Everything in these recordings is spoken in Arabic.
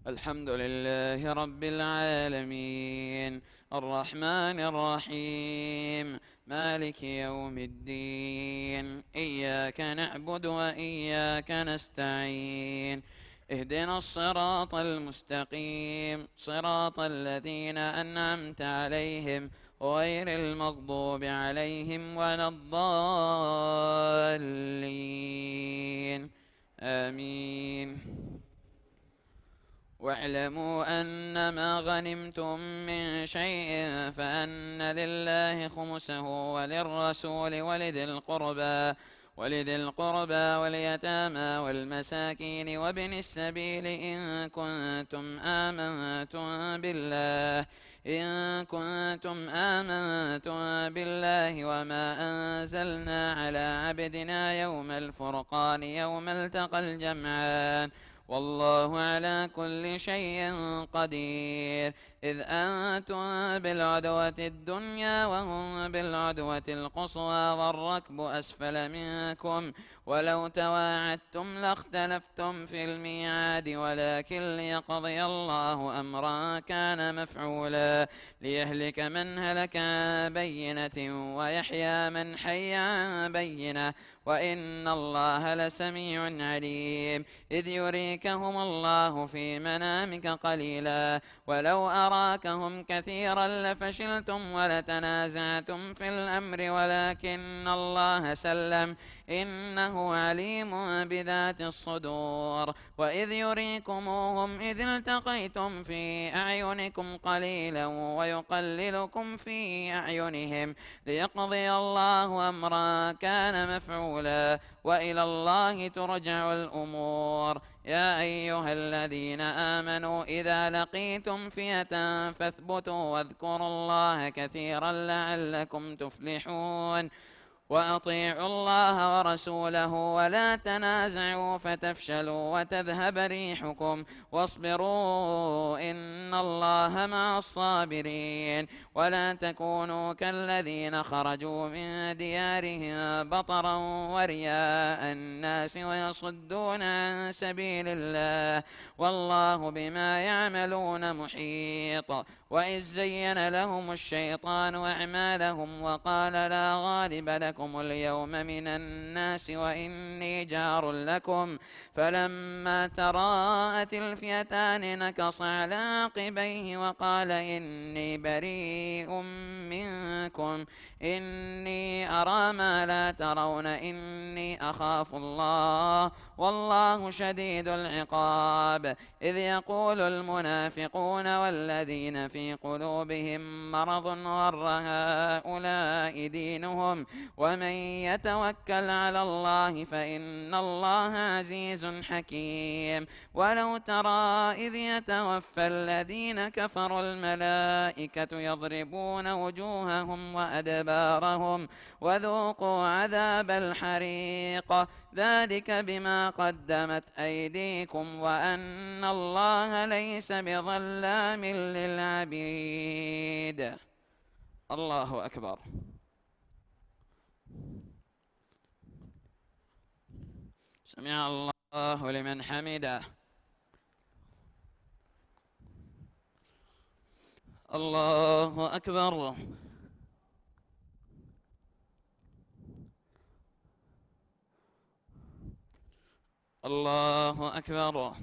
الحمد لله رب العالمين، الرحمن الرحيم، مالك يوم الدين. إياك نعبد وإياك نستعين. اهدنا الصراط المستقيم، صراط الذين أنعمت عليهم غير المغضوب عليهم ولا الضالين. آمين. واعلموا أنما غنمتم من شيء فأن لله خمسه وللرسول ولذي القربى واليتامى والمساكين وابن السبيل إن كنتم آمنتم بالله وما أنزلنا على عبدنا يوم الفرقان يوم التقى الجمعان، والله على كل شيء قدير. إذ أنتم بالعدوة الدنيا وهم بالعدوة القصوى والركب أسفل منكم، ولو تواعدتم لاختلفتم في الميعاد، ولكن ليقضي الله أمرا كان مفعولا ليهلك من هلك عن بينة ويحيى من حي عن بينة، وإن الله لسميع عليم. إذ يريكهم الله في منامك قليلا ولو أراكهم كثيرا لفشلتم ولتنازعتم في الأمر، ولكن الله سلم إنه عليم بذات الصدور. وإذ يريكموهم إذ التقيتم في أعينكم قليلا ويقللكم في أعينهم ليقضي الله أمرا كان مفعولا، وإلى الله ترجع الأمور. يا أيها الذين آمنوا إذا لقيتم فئة فاثبتوا واذكروا الله كثيرا لعلكم تفلحون. وأطيعوا الله ورسوله ولا تنازعوا فتفشلوا وتذهب ريحكم، واصبروا إن الله مع الصابرين. ولا تكونوا كالذين خرجوا من ديارهم بطرا ورياء الناس ويصدون عن سبيل الله، والله بما يعملون محيط. وإذ زين لهم الشيطان أعمالهم وقال لا غالب لكم اليوم من الناس وإني جار لكم، فلما تراءت الفئتان نكص على عقبيه وقال إني بريء منكم إني أرى ما لا ترون إني أخاف الله والله شديد العقاب. إذ يقول المنافقون والذين في قلوبهم مرض غر هؤلاء دينهم ومن يتوكل على الله فإن الله عزيز حكيم. ولو ترى إذ يتوفى الذين كفروا الملائكة يضربون وجوههم وأدبارهم وذوقوا عذاب الحريق ذلك بما قدمت أيديكم وأن الله ليس بظلام للعبيد. الله أكبر. سمع الله لمن حمده. الله أكبر. الله أكبر.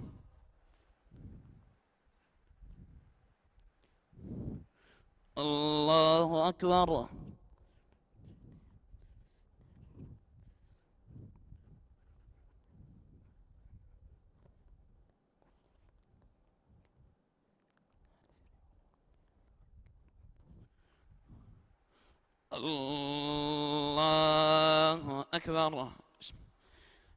الله أكبر. الله أكبر.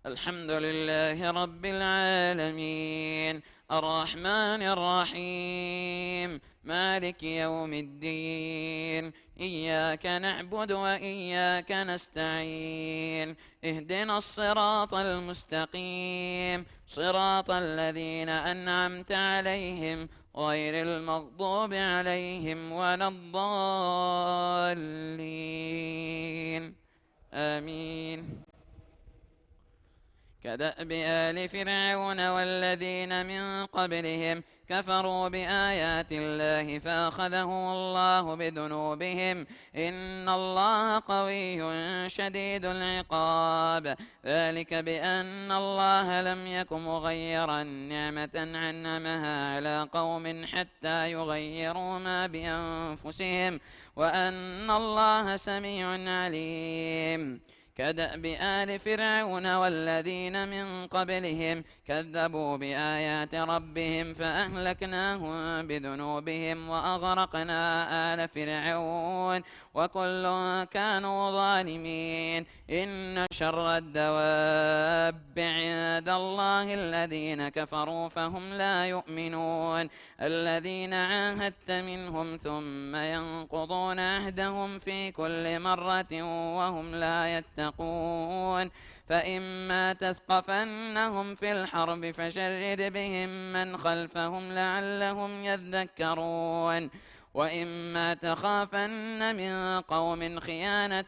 الحمد لله رب العالمين، الرحمن الرحيم، مالك يوم الدين. إياك نعبد وإياك نستعين. اهدنا الصراط المستقيم، صراط الذين أنعمت عليهم غير المغضوب عليهم ولا الضالين. آمين. كدأب آل فرعون والذين من قبلهم كفروا بآيات الله فأخذهم الله بذنوبهم إن الله قوي شديد العقاب. ذلك بأن الله لم يك مغيرا نعمة أنعمها على قوم حتى يغيروا ما بأنفسهم وأن الله سميع عليم. كدأب آل فرعون والذين من قبلهم كذبوا بآيات ربهم فأهلكناهم بذنوبهم وأغرقنا آل فرعون وكل كانوا ظالمين. إن شر الدواب عند الله الذين كفروا فهم لا يؤمنون. الذين عاهدت منهم ثم ينقضون عهدهم في كل مرة وهم لا يتقون. فإما تثقفنهم في الحرب فشرد بهم من خلفهم لعلهم يذكرون. وإما تخافن من قوم خيانة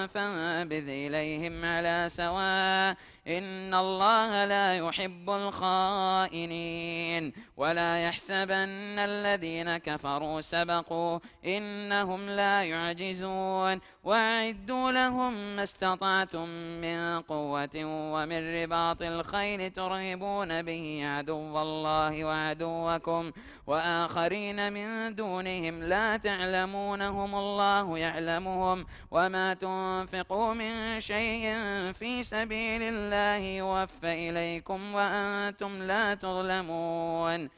فانبذ إليهم على سواء إن الله لا يحب الخائنين. ولا يحسبن الذين كفروا سبقوا إنهم لا يعجزون. وأعدوا لهم ما استطعتم من قوة ومن رباط الخيل ترهبون به عدو الله وعدوكم وآخرين من دونهم لا تعلمونهم الله يعلمهم. وما تنفقوا من شيء في سبيل الله يوفى إليكم وأنتم لا تظلمون.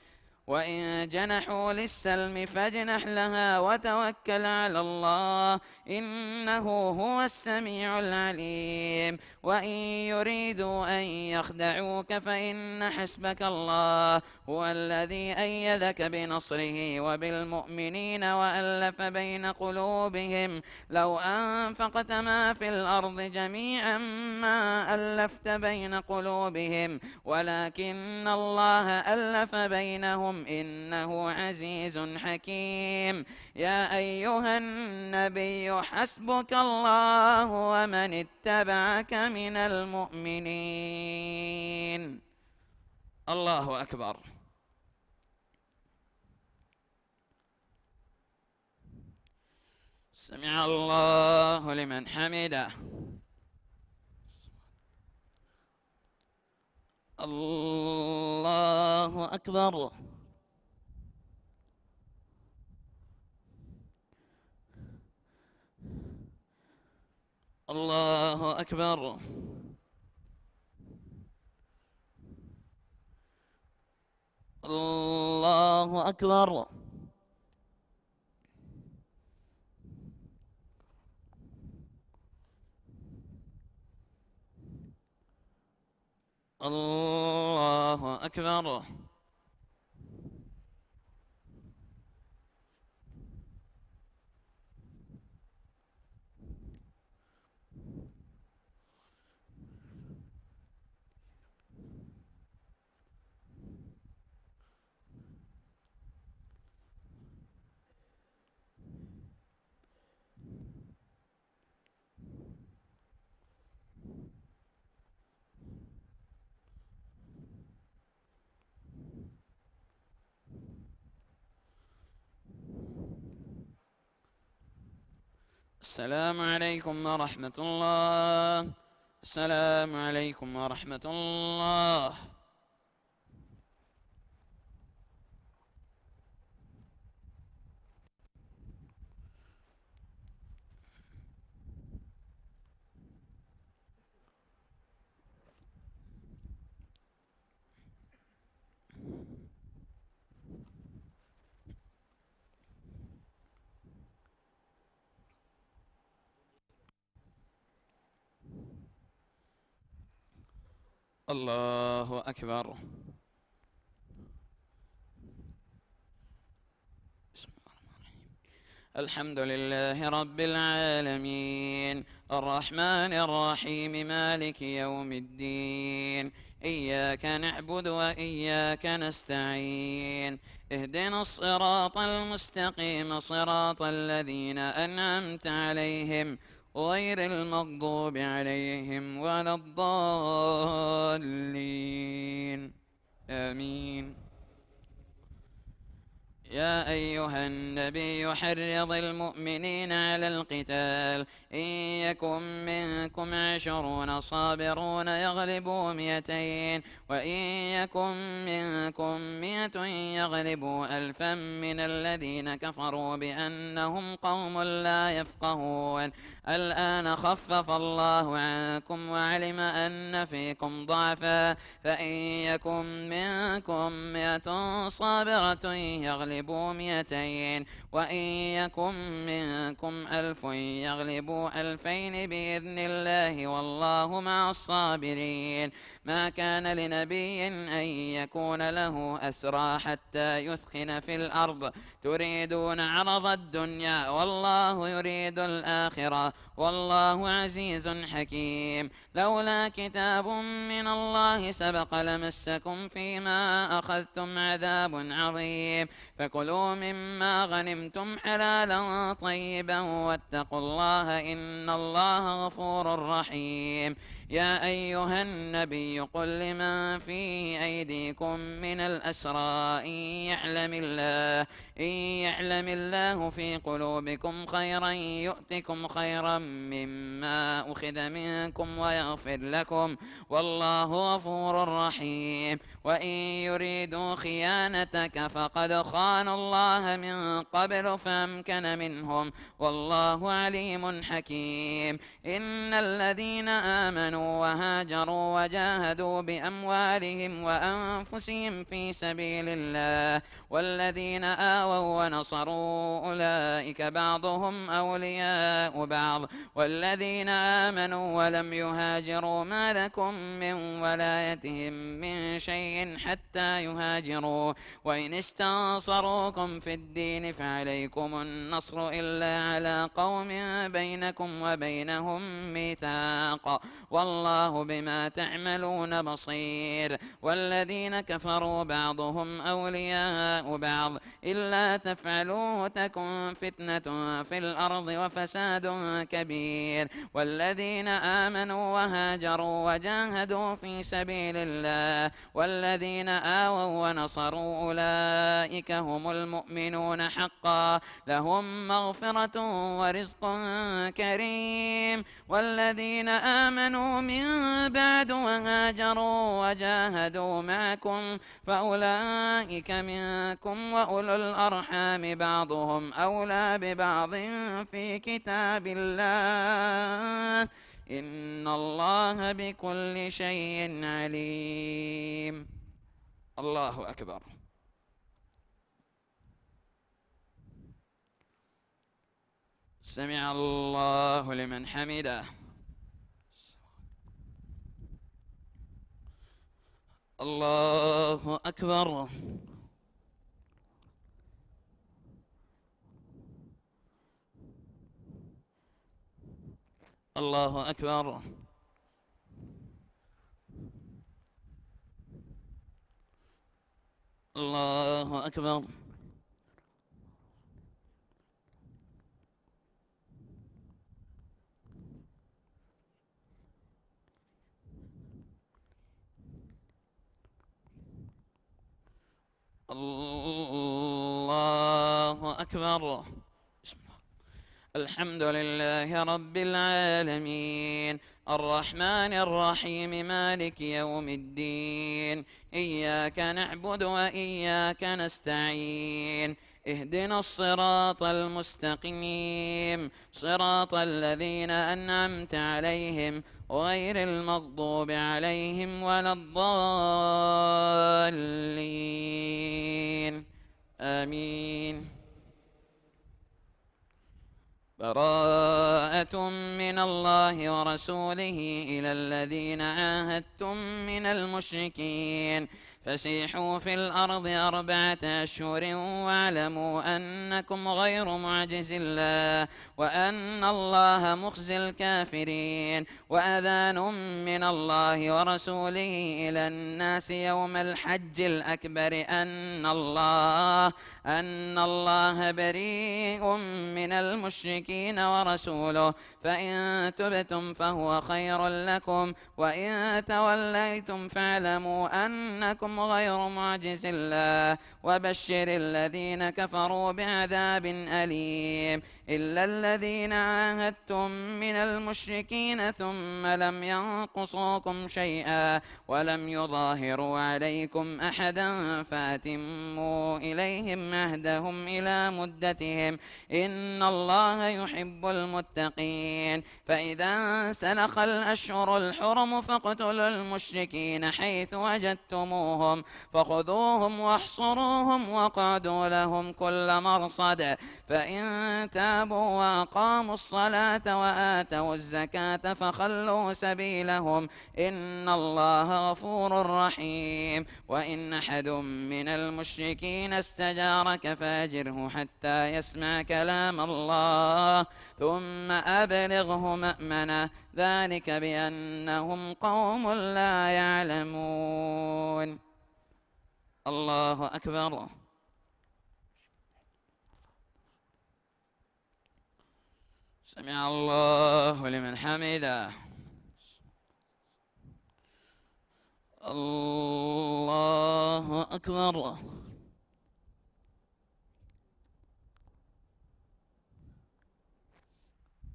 وإن جنحوا للسلم فاجنح لها وتوكل على الله إنه هو السميع العليم. وإن يريدوا أن يخدعوك فإن حسبك الله هو الذي أيدك بنصره وبالمؤمنين وألف بين قلوبهم. لو أنفقت ما في الأرض جميعا ما ألفت بين قلوبهم ولكن الله ألف بينهم إنه عزيز حكيم. يا أيها النبي حسبك الله ومن اتبعك من المؤمنين. الله أكبر. سمع الله لمن حمده. الله أكبر. الله أكبر. الله أكبر. الله أكبر. السلام عليكم ورحمة الله. السلام عليكم ورحمة الله. الله أكبر. الحمد لله رب العالمين الرحمن الرحيم مالك يوم الدين إياك نعبد وإياك نستعين اهدنا الصراط المستقيم صراط الذين أنعمت عليهم غير المغضوب عليهم ولا الضالين آمين. يا أيها النبي حرض المؤمنين على القتال، إن يكن منكم 20 صابرون يغلبوا 200، وإن يكن منكم 100 يغلبوا 1000 من الذين كفروا بأنهم قوم لا يفقهون. الآن خفف الله عنكم وعلم أن فيكم ضعفا، فإن يكن منكم 100 صابرة يغلبوا 200، وإن يكن منكم 1000 يغلبوا 2000 بإذن الله والله مع الصابرين. ما كان لنبي أن يكون له أسرى حتى يثخن في الأرض، تريدون عرض الدنيا والله يريد الآخرة والله عزيز حكيم. لولا كتاب من الله سبق لمسكم فيما أخذتم عذاب عظيم، فكلوا مما غنمتم حلالا طيبا واتقوا الله إن الله غفور رحيم. يا أيها النبي قل لمن في أيديكم من الأسرى إن يعلم الله في قلوبكم خيرا يؤتكم خيرا مما أخذ منكم ويغفر لكم والله غفور رحيم. وإن يريدوا خيانتك فقد خانوا الله من قبل فأمكن منهم والله عليم حكيم. إن الذين آمنوا وهاجروا وجاهدوا بأموالهم وأنفسهم في سبيل الله والذين آووا ونصروا أولئك بعضهم أولياء بعض، والذين آمنوا ولم يهاجروا ما لكم من ولايتهم من شيء حتى يهاجروا، وإن استنصروكم في الدين فعليكم النصر إلا على قوم بينكم وبينهم ميثاق والله بما تعملون بصير. والذين كفروا بعضهم أولياء بعض إلا تفعلوه تكن فتنة في الأرض وفساد كبير. والذين آمنوا وهاجروا وجاهدوا في سبيل الله والذين آووا ونصروا أولئك هم المؤمنون حقا لهم مغفرة ورزق كريم. والذين آمنوا من بعد وهاجروا وجاهدوا معكم فأولئك منكم وأولو الأرحام بعضهم أولى ببعض في كتاب الله إن الله بكل شيء عليم. الله أكبر. سمع الله لمن حمده. الله أكبر. الله أكبر. الله أكبر. الله أكبر. الحمد لله رب العالمين الرحمن الرحيم مالك يوم الدين، إياك نعبد وإياك نستعين، اهدنا الصراط المستقيم صراط الذين أنعمت عليهم غير المغضوب عليهم ولا الضالين آمين. براءة من الله ورسوله إلى الذين عاهدتم من المشركين فسيحوا في الأرض 4 أشهر واعلموا أنكم غير معجز الله وأن الله مخزي الكافرين. وأذان من الله ورسوله إلى الناس يوم الحج الأكبر أن الله بريء من المشركين ورسوله، فإن تبتم فهو خير لكم، وإن توليتم فاعلموا أنكم غير معجز الله. وبشر الذين كفروا بعذاب أليم. إلا الذين عاهدتم من المشركين ثم لم ينقصوكم شيئا ولم يظاهروا عليكم أحدا فأتموا إليهم عهدهم إلى مدتهم، إن الله يحب المتقين. فإذا سلخ الأشهر الحرم فاقتلوا المشركين حيث وجدتموهم فخذوهم واحصروهم واقعدوا لهم كل مرصد، فإن تابوا وأقاموا الصلاة وآتوا الزكاة فخلوا سبيلهم، إن الله غفور رحيم. وإن أحد من المشركين استجارك فأجره حتى يسمع كلام الله ثم أبلغه مأمنه، ذلك بأنهم قوم لا يعلمون. الله أكبر. سمع الله لمن حمده. الله أكبر.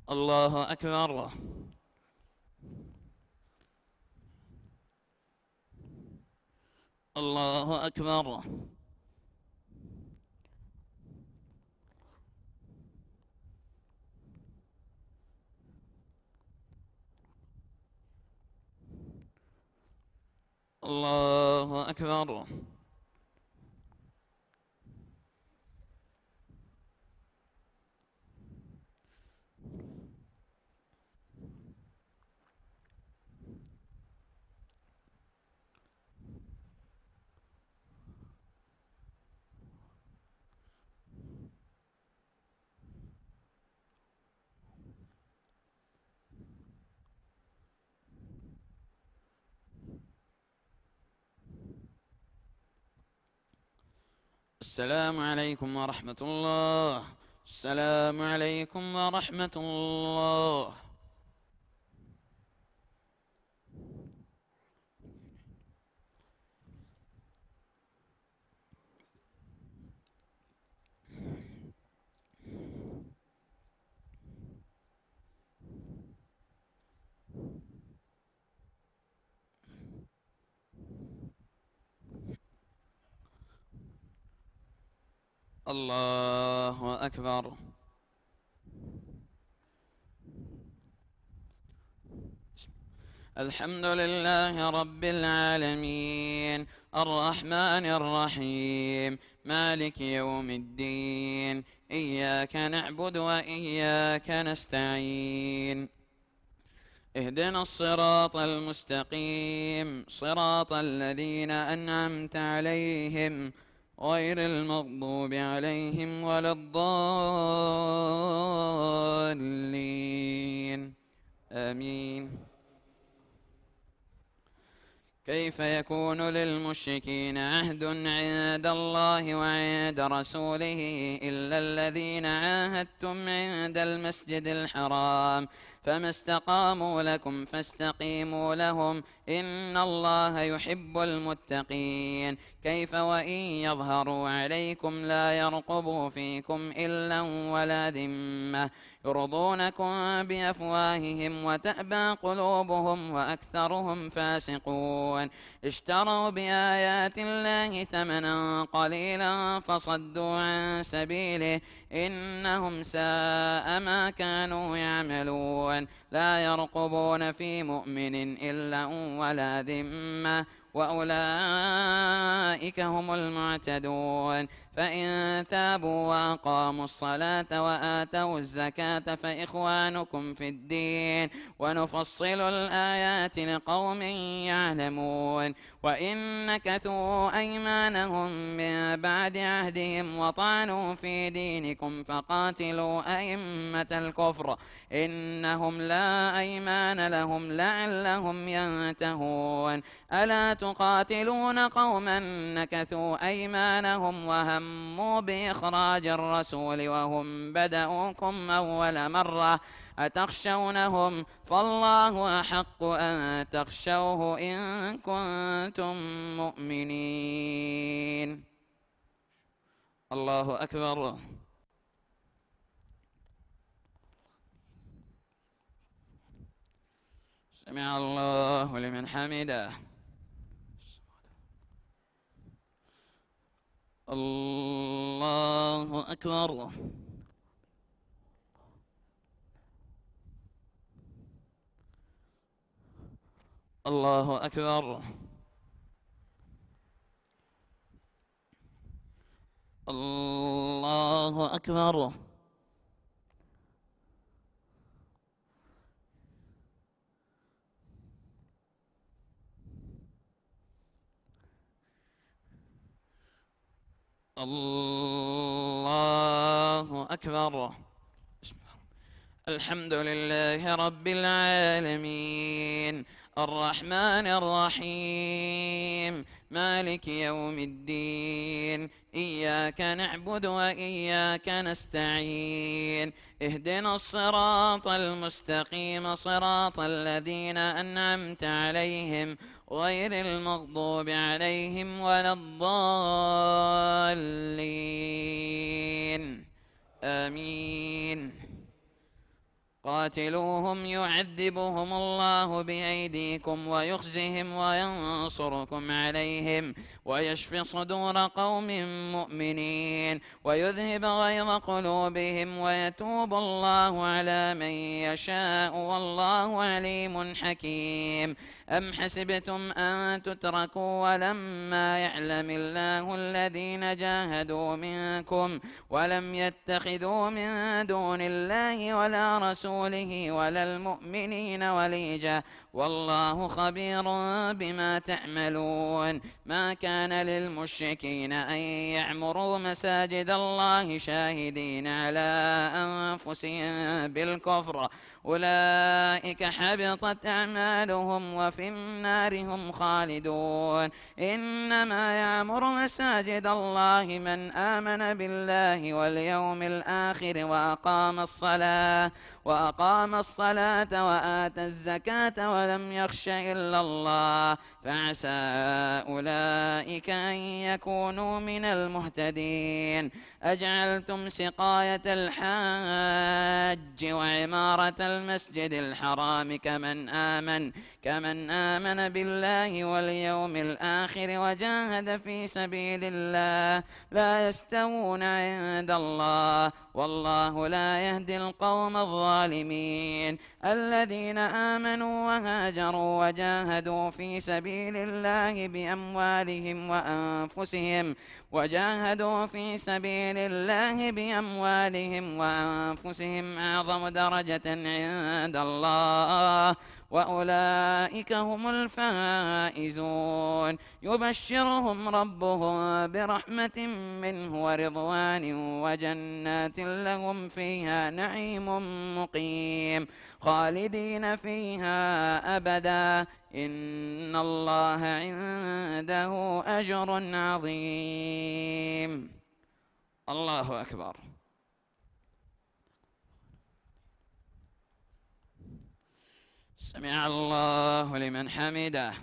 الله أكبر. الله أكبر. الله أكبر. السلام عليكم ورحمة الله. السلام عليكم ورحمة الله. الله أكبر. الحمد لله رب العالمين الرحمن الرحيم مالك يوم الدين، إياك نعبد وإياك نستعين، اهدنا الصراط المستقيم صراط الذين أنعمت عليهم غير المغضوب عليهم ولا الضالين، آمين. كيف يكون للمشركين عهد عند الله وعند رسوله إلا الذين عاهدتم عند المسجد الحرام، فما استقاموا لكم فاستقيموا لهم، إن الله يحب المتقين. كيف وإن يظهروا عليكم لا يرقبوا فيكم إلا ولا ذمة، يرضونكم بأفواههم وتأبى قلوبهم وأكثرهم فاسقون. اشتروا بآيات الله ثمنا قليلا فصدوا عن سبيله، إنهم ساء ما كانوا يعملون. لا يرقبون في مؤمن إلا ولا ذمة، وأولئك هم المعتدون. فإن تابوا وأقاموا الصلاة وآتوا الزكاة فإخوانكم في الدين ونفصل الآيات لقوم يعلمون. وإن نكثوا أيمانهم من بعد عهدهم وطعنوا في دينكم فقاتلوا أئمة الكفر إنهم لا أيمان لهم لعلهم ينتهون. ألا تقاتلون قوما نكثوا أيمانهم وهموا بإخراج الرسول وهم بدأوكم أول مرة أتخشونهم فالله أحق أن تخشوه إن كنتم مؤمنين. الله أكبر. سمع الله لمن حمده. الله أكبر. الله أكبر. الله أكبر. الله أكبر. الحمد لله رب العالمين الرحمن الرحيم مالك يوم الدين إياك نعبد وإياك نستعين اهدنا الصراط المستقيم صراط الذين أنعمت عليهم غير المغضوب عليهم ولا الضالين آمين. قاتلوهم يعذبهم الله بأيديكم ويخزهم وينصركم عليهم ويشف صدور قوم مؤمنين ويذهب غيظ قلوبهم ويتوب الله على من يشاء والله عليم حكيم. أم حسبتم أن تتركوا ولما يعلم الله الذين جاهدوا منكم ولم يتخذوا من دون الله ولا رسوله ولا المؤمنين وليجا والله خبير بما تعملون. ما كان للمشركين أن يعمروا مساجد الله شاهدين على أنفسهم بالكفر أولئك حبطت أعمالهم وفي النار هم خالدون. إنما يعمر مساجد الله من آمن بالله واليوم الآخر وأقام الصلاة وآتى الزكاة ولم يخش إلا الله فعسى أولئك أن يكونوا من المهتدين. أجعلتم سقاية الحاج وعمارة المسجد الحرام كمن آمن بالله واليوم الآخر وجاهد في سبيل الله لا يستوون عند الله والله لا يهدي القوم الظالمين. الذين آمنوا وهاجروا وجاهدوا في سبيل الله بأموالهم وأنفسهم أعظم درجة عند الله وأولئك هم الفائزون. يبشرهم ربهم برحمة منه ورضوان وجنات لهم فيها نعيم مقيم خالدين فيها أبدا إن الله عنده أجر عظيم. الله أكبر. سمع الله لمن حمده.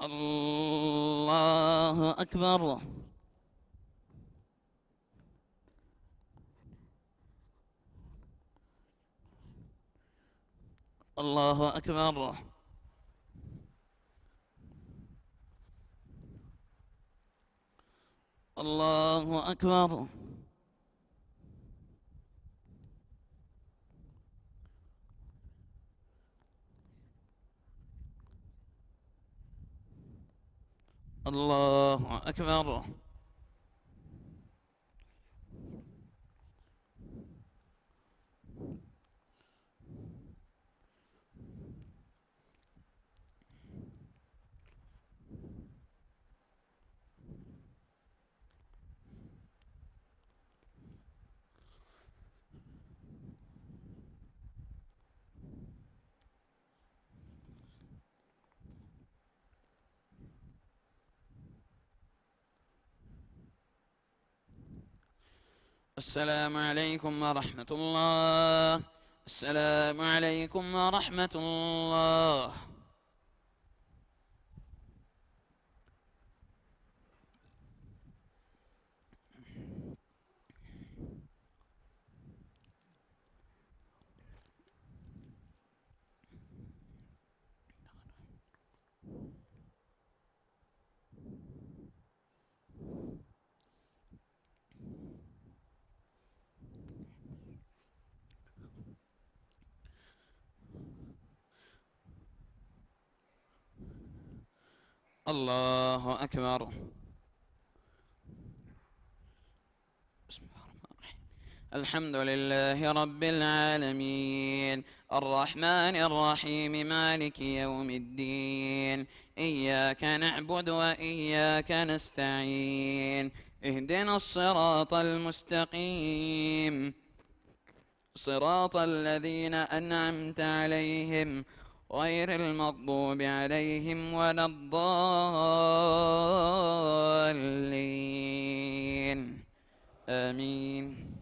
الله أكبر. الله أكبر. الله أكبر. الله أكبر. السلام عليكم ورحمة الله. السلام عليكم ورحمة الله. الله أكبر. بسم الله الرحمن الرحيم. الحمد لله رب العالمين، الرحمن الرحيم، مالك يوم الدين، إياك نعبد وإياك نستعين، اهدنا الصراط المستقيم، صراط الذين أنعمت عليهم غير المغضوب عليهم ولا الضالين، آمين.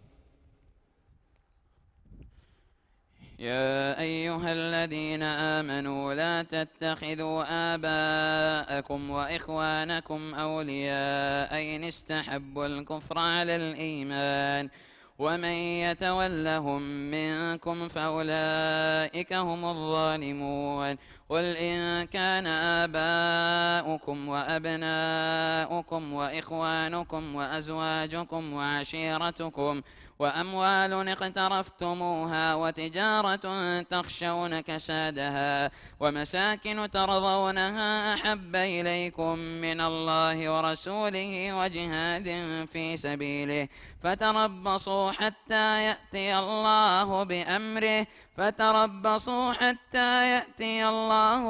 يا أيها الذين آمنوا لا تتخذوا آباءكم وإخوانكم أولياء إن استحبوا الكفر على الإيمان ومن يتولهم منكم فأولئك هم الظالمون. قل إن كان آباؤكم وأبناؤكم وإخوانكم وأزواجكم وعشيرتكم وأموال اقترفتموها وتجارة تخشون كسادها ومساكن ترضونها أحب إليكم من الله ورسوله وجهاد في سبيله فتربصوا حتى يأتي الله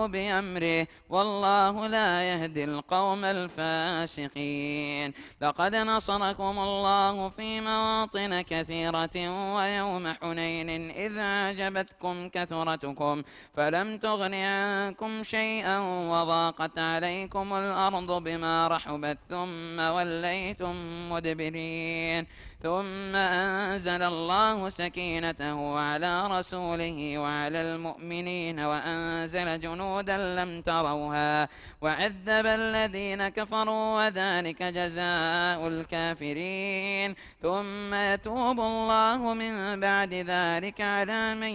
بأمره والله لا يهدي القوم الفاسقين. لقد نصركم الله في مواطن كثيرة ويوم حنين إذ أعجبتكم كثرتكم فلم تغن عنكم شيئا وضاقت عليكم الأرض بما رحبت ثم وليتم مدبرين. ثم أنزل الله سكينته على رسوله وعلى المؤمنين وأنزل جنودا لم تروها وعذب الذين كفروا وذلك جزاء الكافرين. ثم يتوب الله من بعد ذلك على من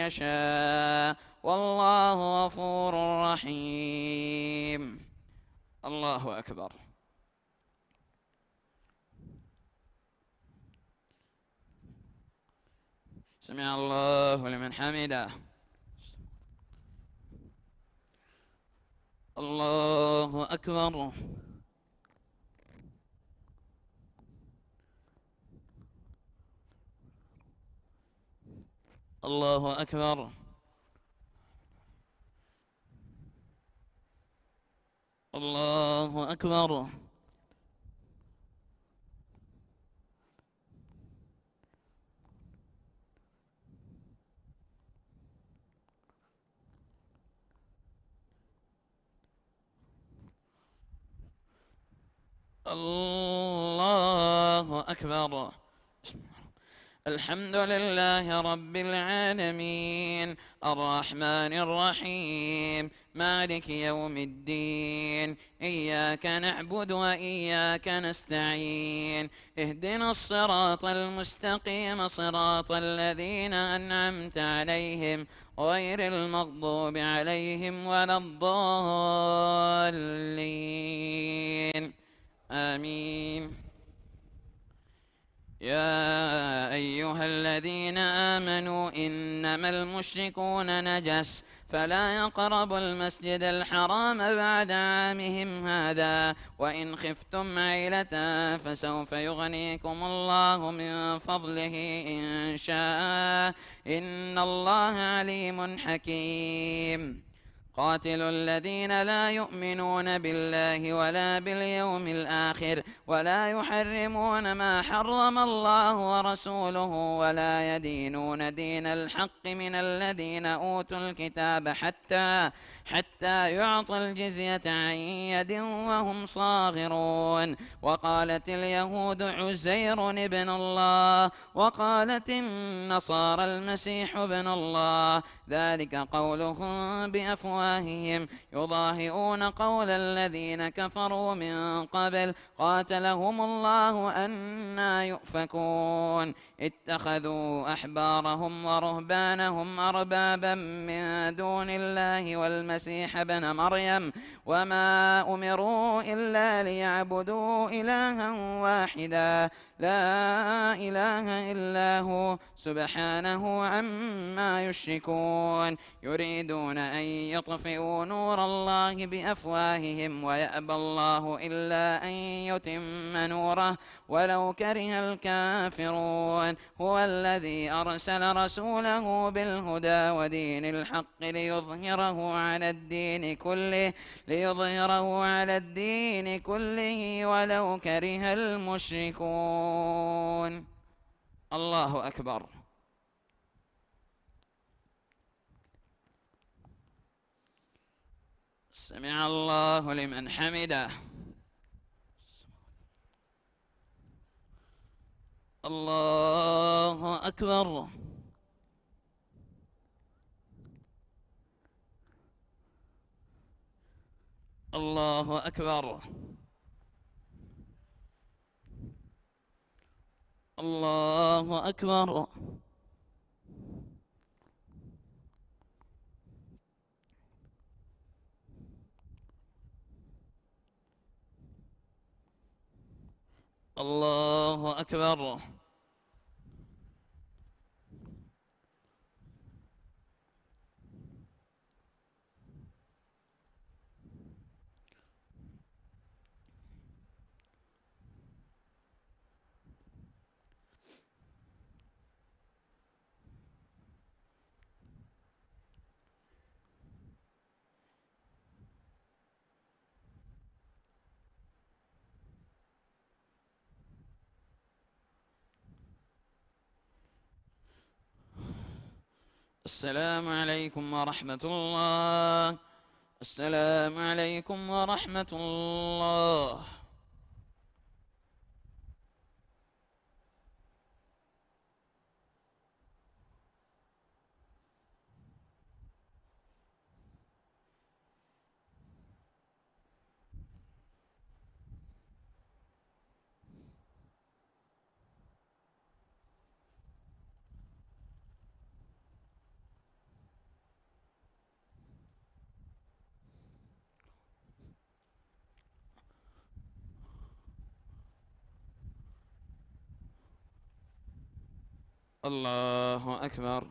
يشاء والله غفور رحيم. الله أكبر. سمع الله لمن حمده. الله أكبر. الله أكبر. الله أكبر. الله أكبر. الحمد لله رب العالمين، الرحمن الرحيم، مالك يوم الدين، إياك نعبد وإياك نستعين، اهدنا الصراط المستقيم، صراط الذين أنعمت عليهم غير المغضوب عليهم ولا الضالين، آمين. يا أيها الذين آمنوا إنما المشركون نجس فلا يقربوا المسجد الحرام بعد عامهم هذا، وإن خفتم عيلة فسوف يغنيكم الله من فضله إن شاء، إن الله عليم حكيم. قاتلوا الذين لا يؤمنون بالله ولا باليوم الآخر ولا يحرمون ما حرم الله ورسوله ولا يدينون دين الحق من الذين أوتوا الكتاب حتى يعطوا الجزية عن يد وهم صاغرون. وقالت اليهود عزير ابن الله وقالت النصارى المسيح ابن الله، ذلك قولهم بأفواههم يضاهئون قول الذين كفروا من قبل قاتلهم الله أنى يؤفكون. اتخذوا أحبارهم ورهبانهم أربابا من دون الله والمسيح ابن مريم وما أمروا إلا ليعبدوا إلها واحدا لا إله إلا هو سبحانه عما يشركون. يريدون أن يطفئوا نور الله بأفواههم ويأبى الله إلا أن يتم نوره ولو كره الكافرون. هو الذي أرسل رسوله بالهدى ودين الحق ليظهره على الدين كله ولو كره المشركون. الله أكبر. سمع الله لمن حمده. الله أكبر. الله أكبر. الله أكبر. الله أكبر. السلام عليكم ورحمة الله. السلام عليكم ورحمة الله. الله أكبر.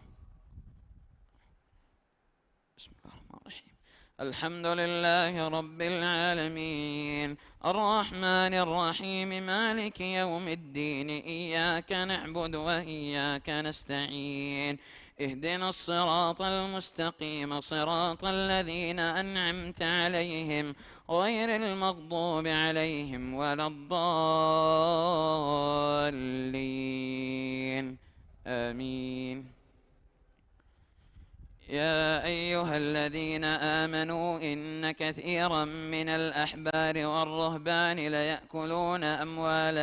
بسم الله الرحمن الرحيم. الحمد لله رب العالمين الرحمن الرحيم مالك يوم الدين إياك نعبد وإياك نستعين اهدنا الصراط المستقيم صراط الذين أنعمت عليهم غير المغضوب عليهم ولا الضالين آمين. يا أيها الذين آمنوا إن كثيرا من الأحبار والرهبان ليأكلون أموال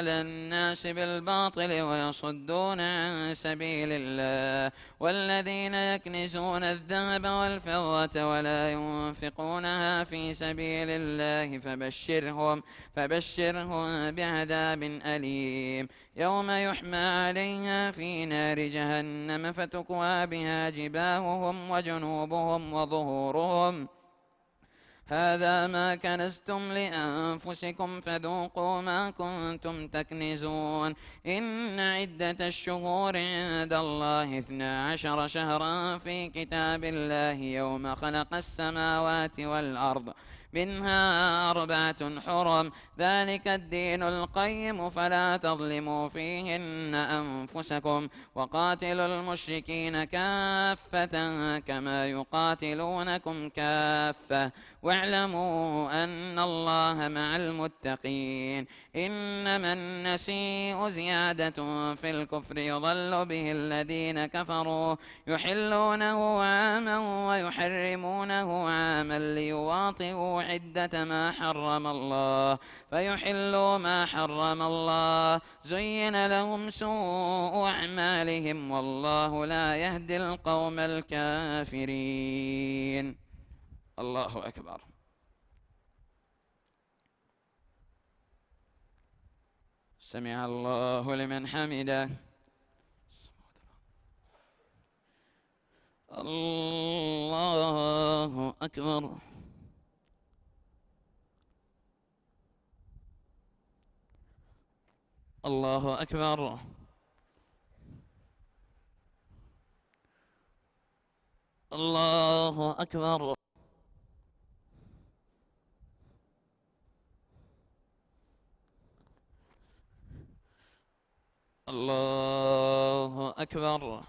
الناس بالباطل ويصدون عن سبيل الله والذين يكنزون الذهب والفضة ولا ينفقونها في سبيل الله فبشرهم بعذاب أليم يوم يحمى عليها في نار جهنم فتكوى بها جباههم وجنوبهم وظهورهم هذا ما كنزتم لأنفسكم فذوقوا ما كنتم تكنزون إن عدة الشهور عند الله 12 شهرا في كتاب الله يوم خلق السماوات والأرض منها 4 حرم ذلك الدين القيم فلا تظلموا فيهن أنفسكم وقاتلوا المشركين كافة كما يقاتلونكم كافة واعلموا أن الله مع المتقين إنما النسيء زيادة في الكفر يضل به الذين كفروا يحلونه عاما ويحرمونه عاما ليواطئوا عدة ما حرم الله فيحلوا ما حرم الله زين لهم سوء أعمالهم والله لا يهدي القوم الكافرين. الله أكبر. سمع الله لمن حمده. الله أكبر. الله أكبر. الله أكبر. الله أكبر.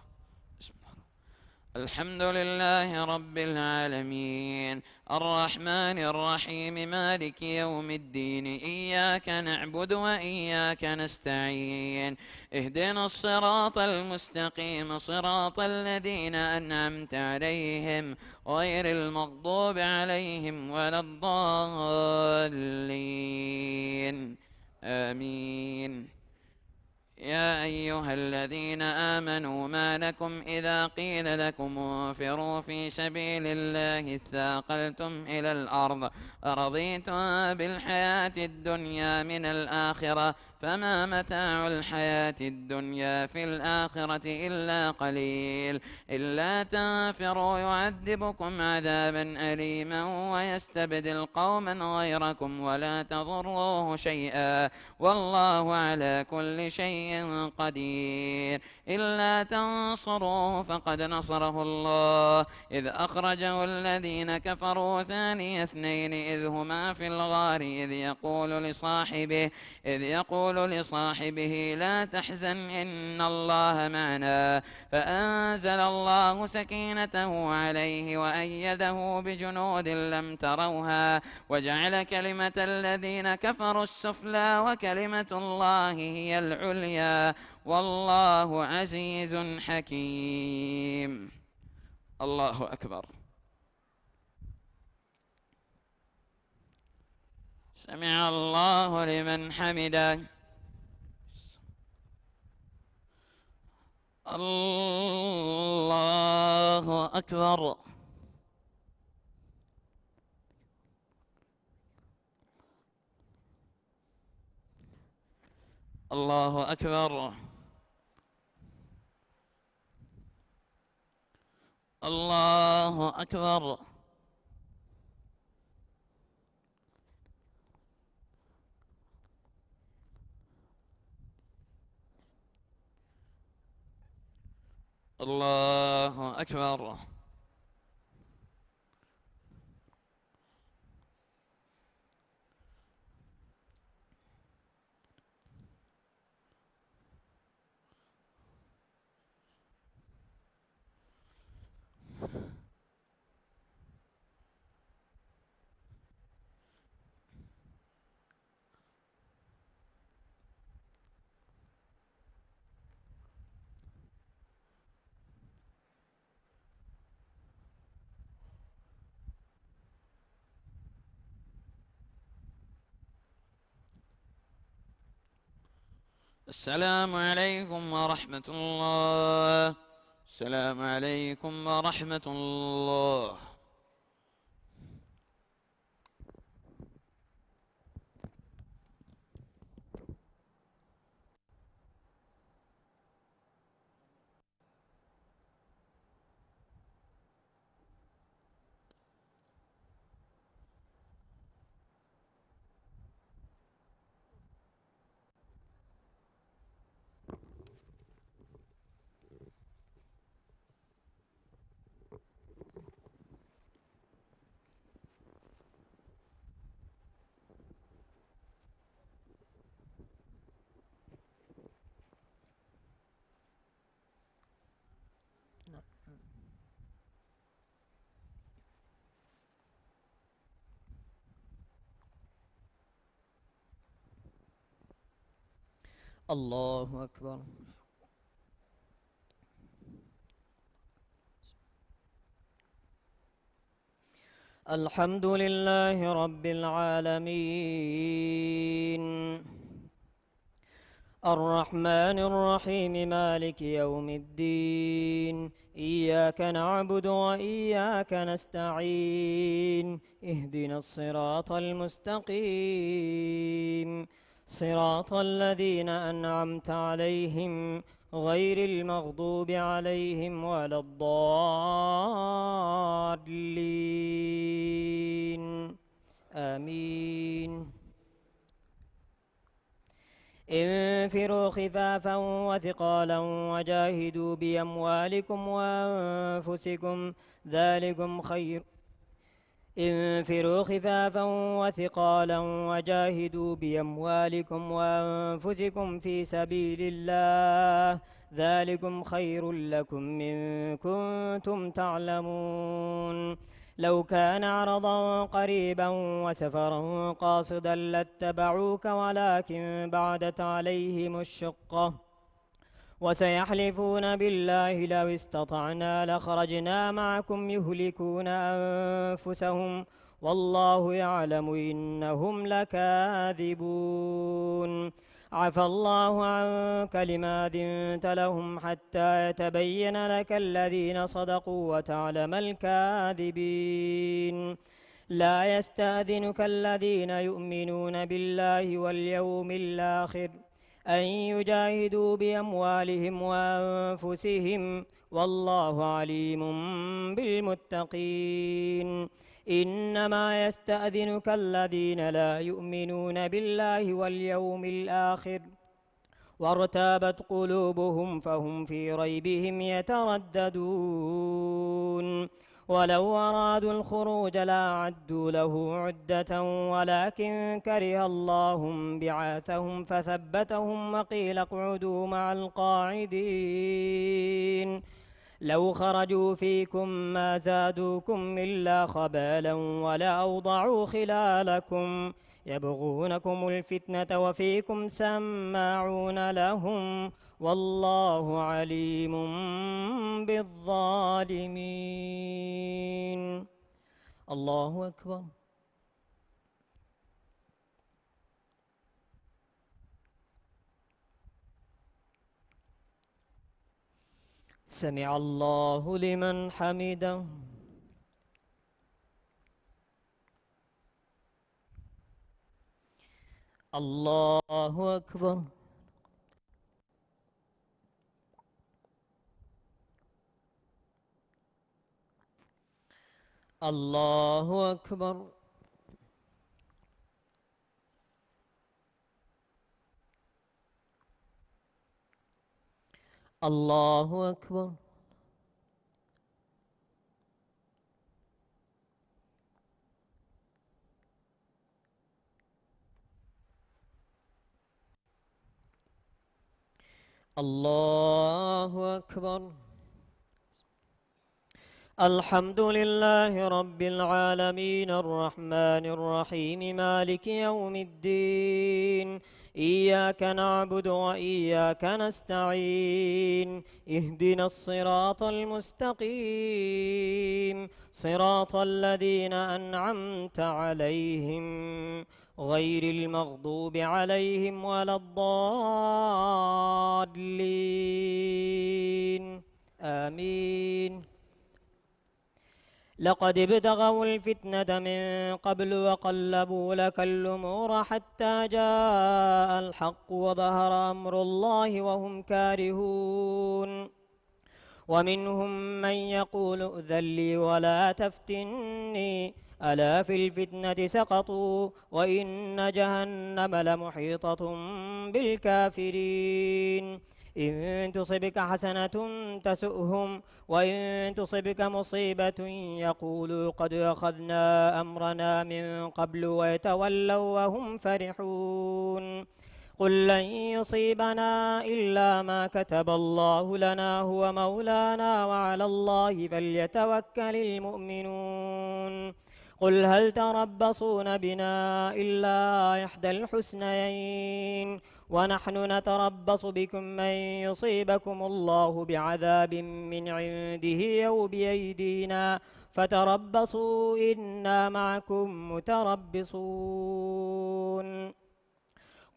الحمد لله رب العالمين الرحمن الرحيم مالك يوم الدين إياك نعبد وإياك نستعين اهدنا الصراط المستقيم صراط الذين أنعمت عليهم غير المغضوب عليهم ولا الضالين آمين. يا أيها الذين آمنوا ما لكم إذا قيل لكم انفروا في سبيل الله اثاقلتم إلى الأرض أرضيتم بالحياة الدنيا من الآخرة فما متاع الحياة الدنيا في الآخرة إلا قليل إلا تنفروا يعذبكم عذابا أليما ويستبدل قوما غيركم ولا تضروه شيئا والله على كل شيء قدير. إلا تنصروه فقد نصره الله إذ أخرجه الذين كفروا ثاني اثنين إذ هما في الغار إذ يقول لصاحبه لا تحزن إن الله معنا فأنزل الله سكينته عليه وأيده بجنود لم تروها وجعل كلمة الذين كفروا السفلى وكلمة الله هي العليا والله عزيز حكيم. الله أكبر. سمع الله لمن حمده. الله أكبر. الله أكبر. الله أكبر. الله أكبر. السلام عليكم ورحمة الله. السلام عليكم ورحمة الله. الله أكبر. الحمد لله رب العالمين، الرحمن الرحيم، مالك يوم الدين. إياك نعبد وإياك نستعين، اهدنا الصراط المستقيم، صراط الذين أنعمت عليهم غير المغضوب عليهم ولا الضالين. آمين. انفروا خفافا وثقالا وجاهدوا بأموالكم وأنفسكم ذلكم خير. انفروا خفافا وثقالا وجاهدوا بأموالكم وأنفسكم في سبيل الله ذلكم خير لكم إن كنتم تعلمون. لو كان عرضا قريبا وسفرا قاصدا لاتبعوك ولكن بعدت عليهم الشقة وسيحلفون بالله لو استطعنا لخرجنا معكم يهلكون أنفسهم والله يعلم إنهم لكاذبون. عفى الله عنك لما أذنت لهم حتى يتبين لك الذين صدقوا وتعلم الكاذبين. لا يستأذنك الذين يؤمنون بالله واليوم الآخر أن يجاهدوا بأموالهم وأنفسهم والله عليم بالمتقين. إنما يستأذنك الذين لا يؤمنون بالله واليوم الآخر وارتابت قلوبهم فهم في ريبهم يترددون. ولو أرادوا الخروج لأعدوا له عدة ولكن كره الله بعاثهم فثبتهم وقيل اقعدوا مع القاعدين. لو خرجوا فيكم ما زادوكم إلا خبالا ولأوضعوا خلالكم يبغونكم الفتنة وفيكم سماعون لهم والله عليم بالظالمين. الله أكبر. سمع الله لمن حمده. الله أكبر. الله أكبر. الله أكبر. الله أكبر. الحمد لله رب العالمين الرحمن الرحيم مالك يوم الدين. إياك نعبد وإياك نستعين اهدنا الصراط المستقيم صراط الذين أنعمت عليهم غير المغضوب عليهم ولا الضالين. آمين. لقد ابتغوا الفتنة من قبل وقلبوا لك الأمور حتى جاء الحق وظهر أمر الله وهم كارهون. ومنهم من يقول ائذن لي ولا تفتني ألا في الفتنة سقطوا وإن جهنم لمحيطة بالكافرين. إن تصبك حسنة تسؤهم وإن تصبك مصيبة يقولوا قد أخذنا أمرنا من قبل ويتولوا وهم فرحون. قل لن يصيبنا إلا ما كتب الله لنا هو مولانا وعلى الله فليتوكل المؤمنون قل هل تربصون بنا إلا إحدى الحسنيين ونحن نتربص بكم أن يصيبكم الله بعذاب من عنده أو بأيدينا فتربصوا إنا معكم متربصون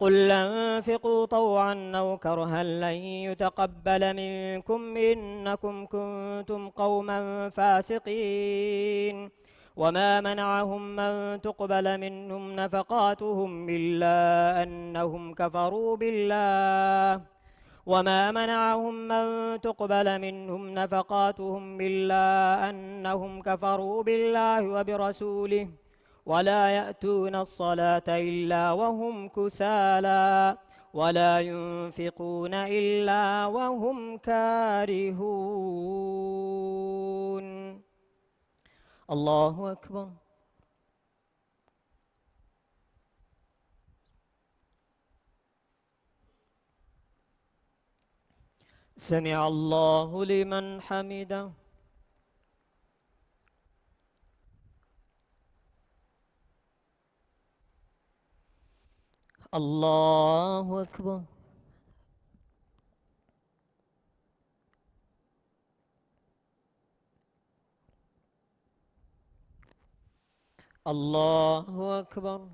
قل انفقوا طوعا أو كرها لن يتقبل منكم إنكم كنتم قوما فاسقين وما منعهم أن تقبل منهم نفقاتهم إلا أنهم كفروا بالله وما منعهم أن تقبل منهم نفقاتهم إلا أنهم كفروا بالله وبرسوله ولا يأتون الصلاة إلا وهم كسالى ولا ينفقون إلا وهم كارهون الله أكبر سمع الله لمن حمده الله أكبر الله أكبر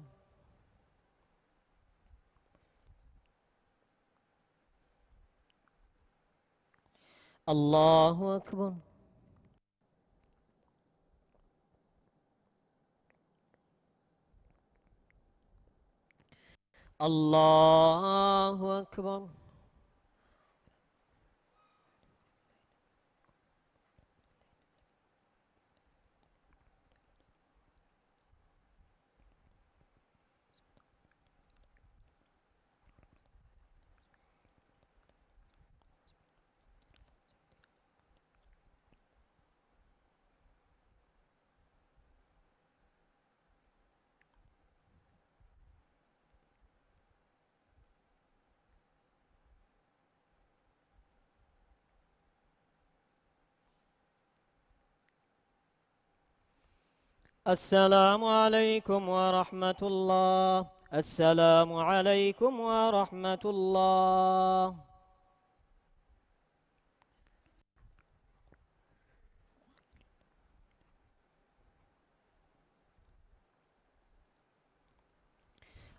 الله أكبر الله أكبر السلام عليكم ورحمة الله السلام عليكم ورحمة الله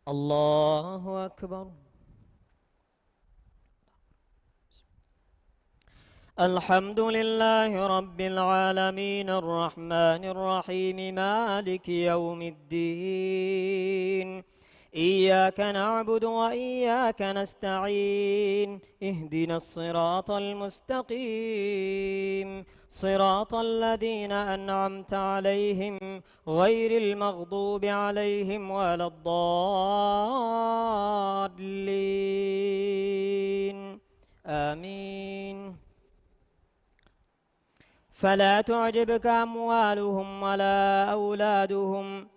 الله أكبر الحمد لله رب العالمين الرحمن الرحيم مالك يوم الدين إياك نعبد وإياك نستعين اهدنا الصراط المستقيم صراط الذين أنعمت عليهم غير المغضوب عليهم ولا الضالين آمين فلا تعجبك أموالهم ولا أولادهم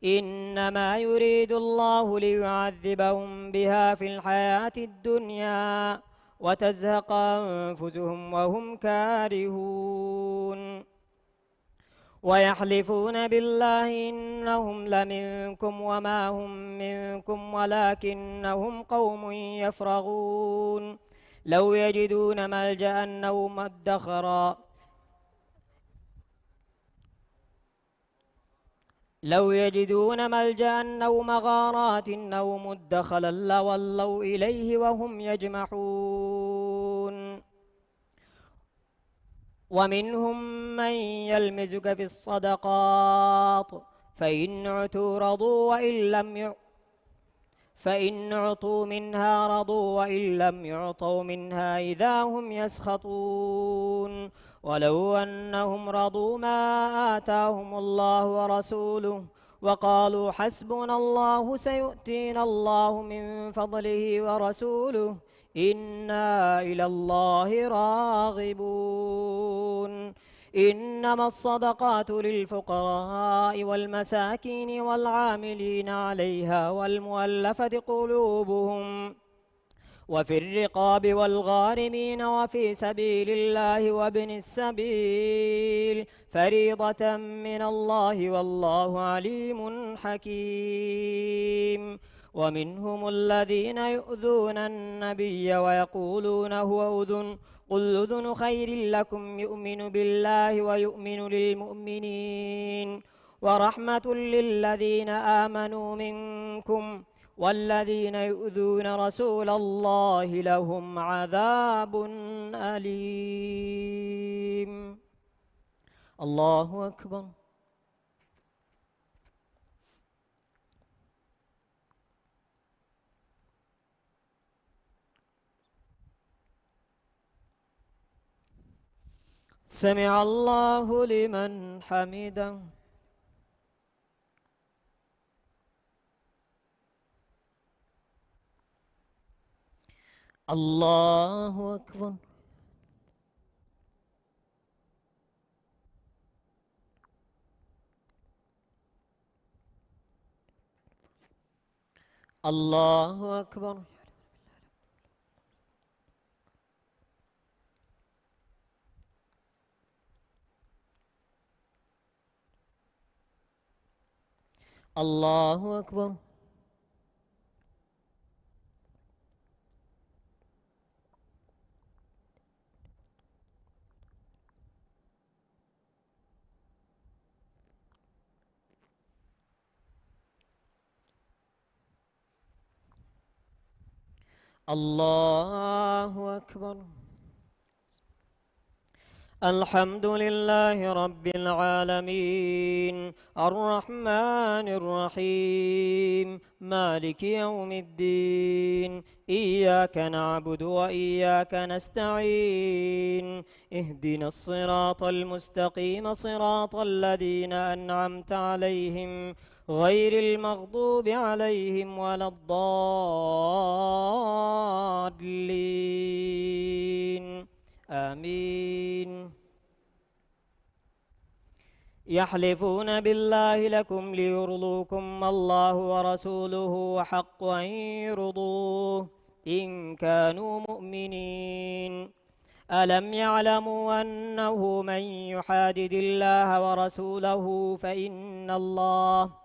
إنما يريد الله ليعذبهم بها في الحياة الدنيا وتزهق أنفسهم وهم كارهون ويحلفون بالله إنهم لمنكم وما هم منكم ولكنهم قوم يفرغون لو يجدون ملجأ أو مدخرا لو يجدون ملجأ أو مغارات أو مدخلا لولوا إليه وهم يجمحون ومنهم من يلمزك في الصدقات فإن عتوا رضوا فإن أعطوا منها رضوا وإن لم يعطوا منها إذا هم يسخطون ولو أنهم رضوا ما آتاهم الله ورسوله وقالوا حسبنا الله سيؤتينا الله من فضله ورسوله إنا إلى الله راغبون إنما الصدقات للفقراء والمساكين والعاملين عليها والمؤلفة قلوبهم وفي الرقاب والغارمين وفي سبيل الله وابن السبيل فريضة من الله والله عليم حكيم. ومنهم الذين يؤذون النبي ويقولون هو أذن قل أذن خير لكم يؤمن بالله ويؤمن للمؤمنين ورحمة للذين آمنوا منكم والذين يؤذون رسول الله لهم عذاب أليم. الله أكبر. سمع الله لمن حمده. الله أكبر. الله أكبر. الله أكبر. الله أكبر. الحمد لله رب العالمين الرحمن الرحيم مالك يوم الدين إياك نعبد وإياك نستعين اهدنا الصراط المستقيم صراط الذين أنعمت عليهم غير المغضوب عليهم ولا الضالين آمين. يحلفون بالله لكم ليرضوكم الله ورسوله حق أن يرضوه إن كانوا مؤمنين. ألم يعلموا أنه من يحادد الله ورسوله فإن الله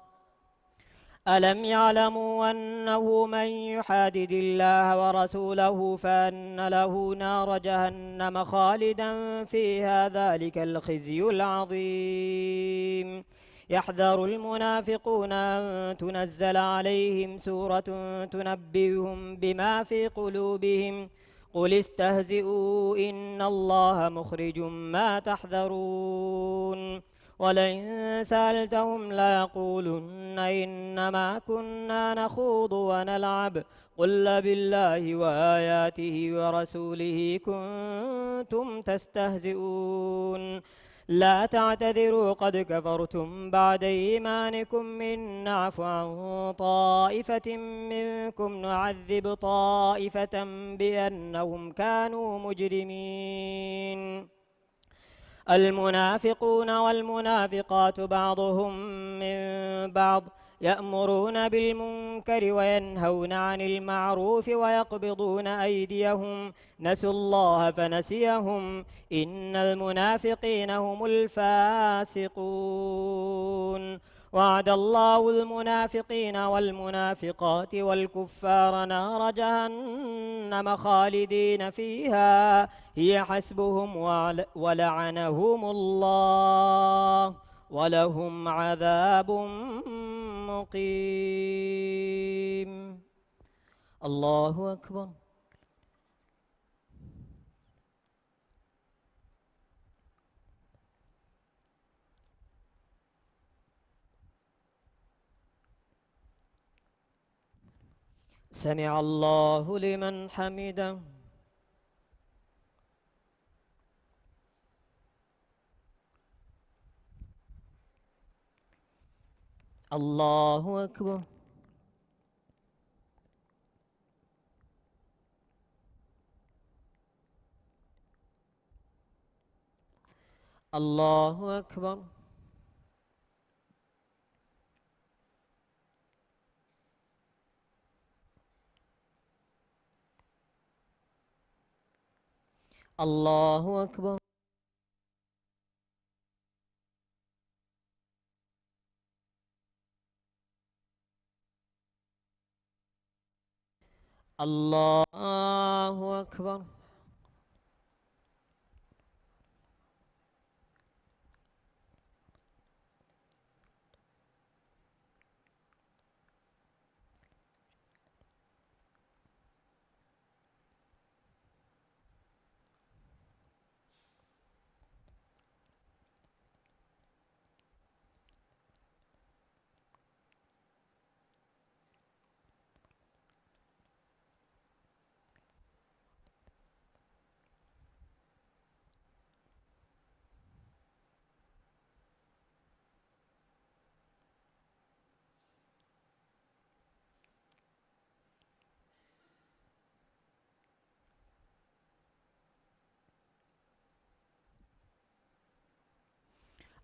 ألم يعلموا أنه من يحادد الله ورسوله فأن له نار جهنم خالدا فيها ذلك الخزي العظيم. يحذر المنافقون أن تنزل عليهم سورة تنبئهم بما في قلوبهم قل استهزئوا إن الله مخرج ما تحذرون. ولئن سألتهم ليقولن إنما كنا نخوض ونلعب قل بالله وآياته ورسوله كنتم تستهزئون. لا تعتذروا قد كفرتم بعد إيمانكم إن نعف عن طائفة منكم نعذب طائفة بأنهم كانوا مجرمين. المنافقون والمنافقات بعضهم من بعض يأمرون بالمنكر وينهون عن المعروف ويقبضون أيديهم نسوا الله فنسيهم إن المنافقين هم الفاسقون. وعد الله المنافقين والمنافقات والكفار نار جهنم خالدين فيها هي حسبهم ولعنهم الله ولهم عذاب مقيم. الله أكبر. سمع الله لمن حمده. الله أكبر. الله أكبر. الله أكبر. الله أكبر.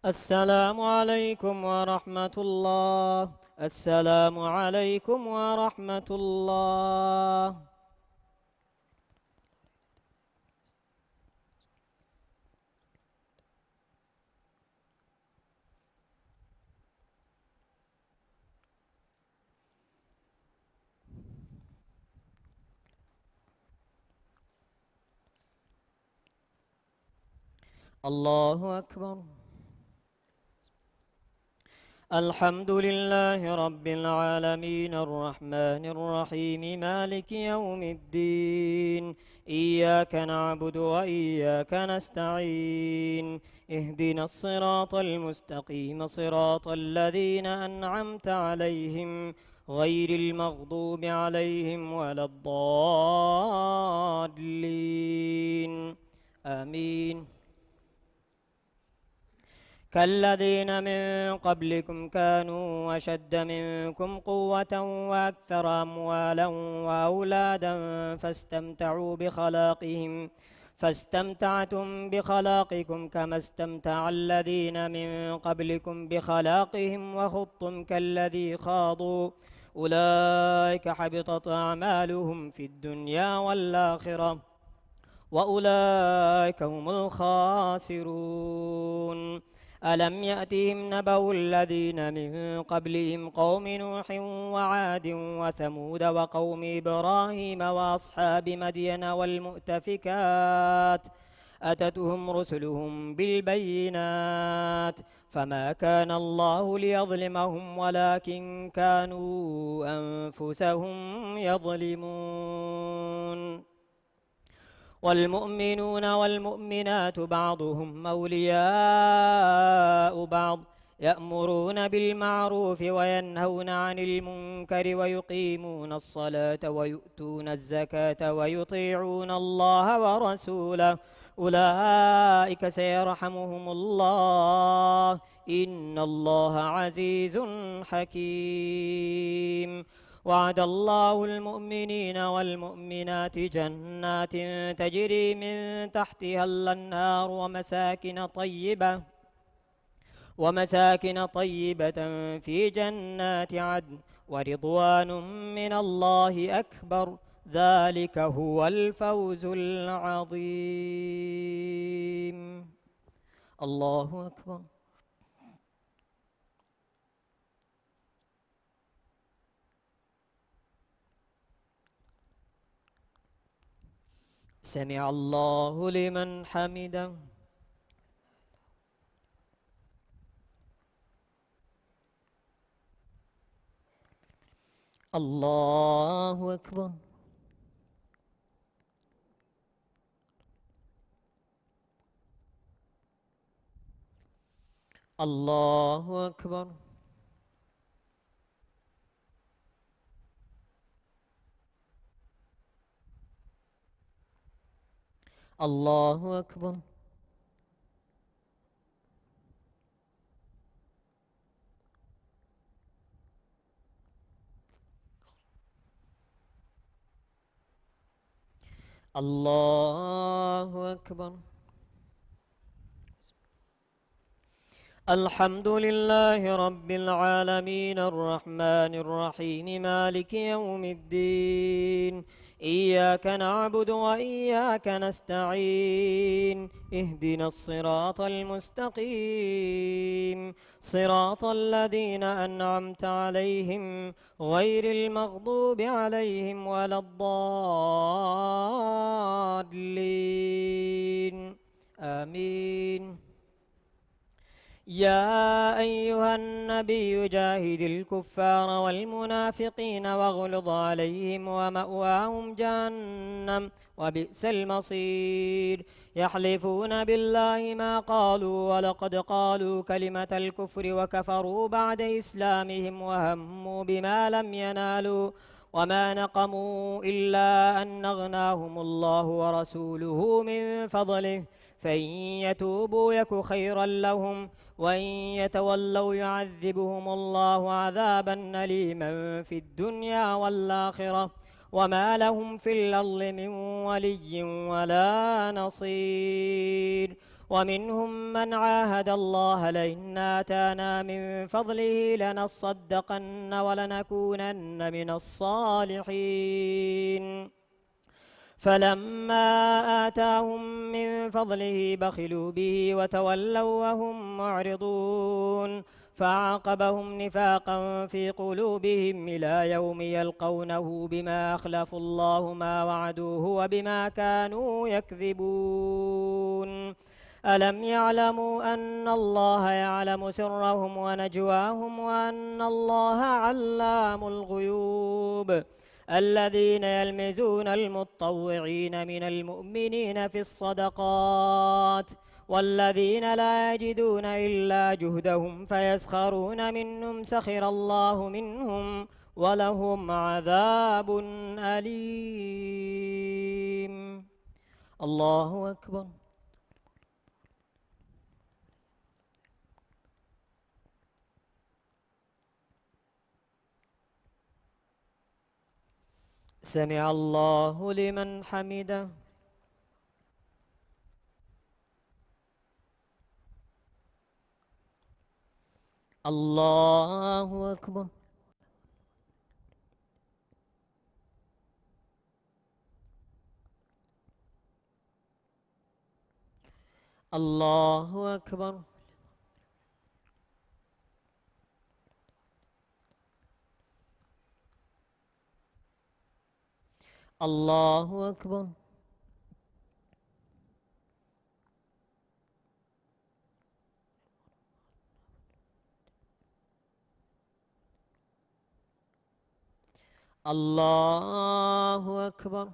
السلام عليكم ورحمة الله. السلام عليكم ورحمة الله. الله أكبر. الحمد لله رب العالمين الرحمن الرحيم مالك يوم الدين. إياك نعبد وإياك نستعين. اهدنا الصراط المستقيم صراط الذين أنعمت عليهم غير المغضوب عليهم ولا الضالين. آمين. كالذين من قبلكم كانوا أشد منكم قوة وأكثر أموالا وأولادا فاستمتعتم بخلاقكم كما استمتع الذين من قبلكم بخلاقهم وخضتم كالذي خاضوا أولئك حبطت أعمالهم في الدنيا والآخرة وأولئك هم الخاسرون. ألم يأتهم نبأ الذين من قبلهم قوم نوح وعاد وثمود وقوم إبراهيم وأصحاب مدين والمؤتفكات أتتهم رسلهم بالبينات فما كان الله ليظلمهم ولكن كانوا أنفسهم يظلمون. والمؤمنون والمؤمنات بعضهم أولياء بعض يأمرون بالمعروف وينهون عن المنكر ويقيمون الصلاة ويؤتون الزكاة ويطيعون الله ورسوله أولئك سيرحمهم الله إن الله عزيز حكيم. وعد الله المؤمنين والمؤمنات جنات تجري من تحتها الأنهار ومساكن طيبة في جنات عدن ورضوان من الله أكبر ذلك هو الفوز العظيم. الله أكبر. سمع الله لمن حمده. الله أكبر. الله أكبر. الله أكبر. الله أكبر. الحمد لله رب العالمين الرحمن الرحيم مالك يوم الدين إياك نعبد وإياك نستعين اهدنا الصراط المستقيم صراط الذين أنعمت عليهم غير المغضوب عليهم ولا الضالين آمين. يا أيها النبي جاهد الكفار والمنافقين واغلظ عليهم ومأواهم جهنم وبئس المصير يحلفون بالله ما قالوا ولقد قالوا كلمة الكفر وكفروا بعد إسلامهم وهموا بما لم ينالوا وما نقموا إلا أن أغناهم الله ورسوله من فضله فإن يتوبوا يك خيرا لهم وإن يتولوا يعذبهم الله عذابا أليما في الدنيا والآخرة وما لهم في الأرض من ولي ولا نصير ومنهم من عاهد الله لئن آتانا من فضله لنصدقن ولنكونن من الصالحين فلما آتاهم من فضله بخلوا به وتولوا وهم معرضون فعاقبهم نفاقا في قلوبهم إلى يوم يلقونه بما أخلفوا الله ما وعدوه وبما كانوا يكذبون ألم يعلموا أن الله يعلم سرهم ونجواهم وأن الله علام الغيوب الذين يلمزون المطوعين من المؤمنين في الصدقات والذين لا يجدون إلا جهدهم فيسخرون منهم سخر الله منهم ولهم عذاب أليم. الله أكبر. سمع الله لمن حمده. الله أكبر. الله أكبر. الله أكبر. الله أكبر.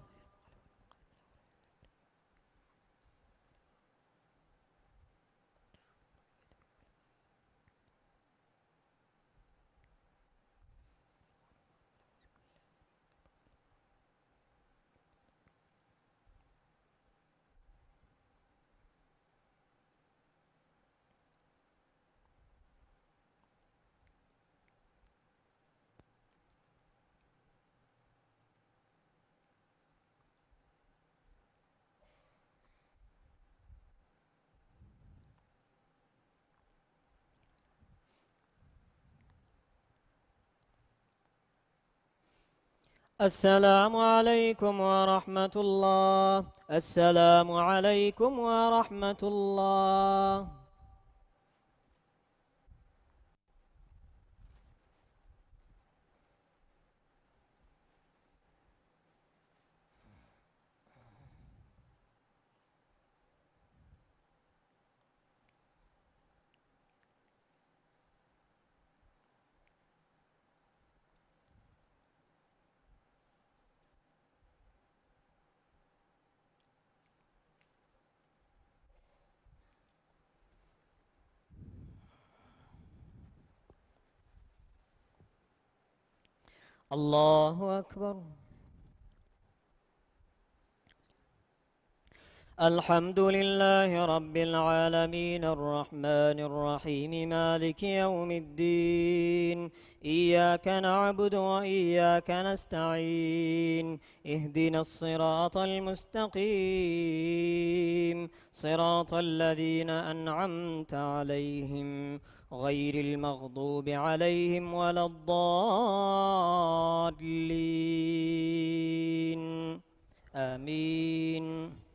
السلام عليكم ورحمة الله. السلام عليكم ورحمة الله. الله أكبر. الحمد لله رب العالمين الرحمن الرحيم مالك يوم الدين إياك نعبد وإياك نستعين اهدنا الصراط المستقيم صراط الذين أنعمت عليهم غير المغضوب عليهم ولا الضالين آمين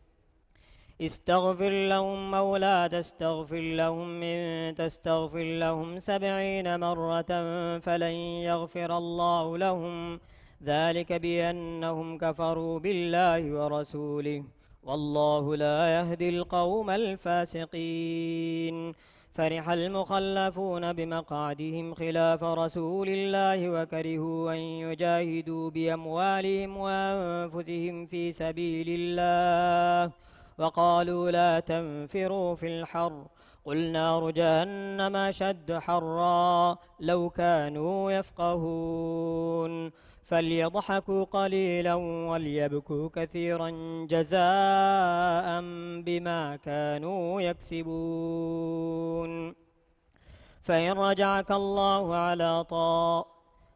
استغفر لهم أو لا تستغفر لهم إن تستغفر لهم 70 مرة فلن يغفر الله لهم ذلك بأنهم كفروا بالله ورسوله والله لا يهدي القوم الفاسقين فرح المخلفون بمقعدهم خلاف رسول الله وكرهوا أن يجاهدوا بأموالهم وأنفسهم في سبيل الله وقالوا لا تنفروا في الحر قل نار جهنم أشد حرا لو كانوا يفقهون فليضحكوا قليلا وليبكوا كثيرا جزاء بما كانوا يكسبون فإن رجعك الله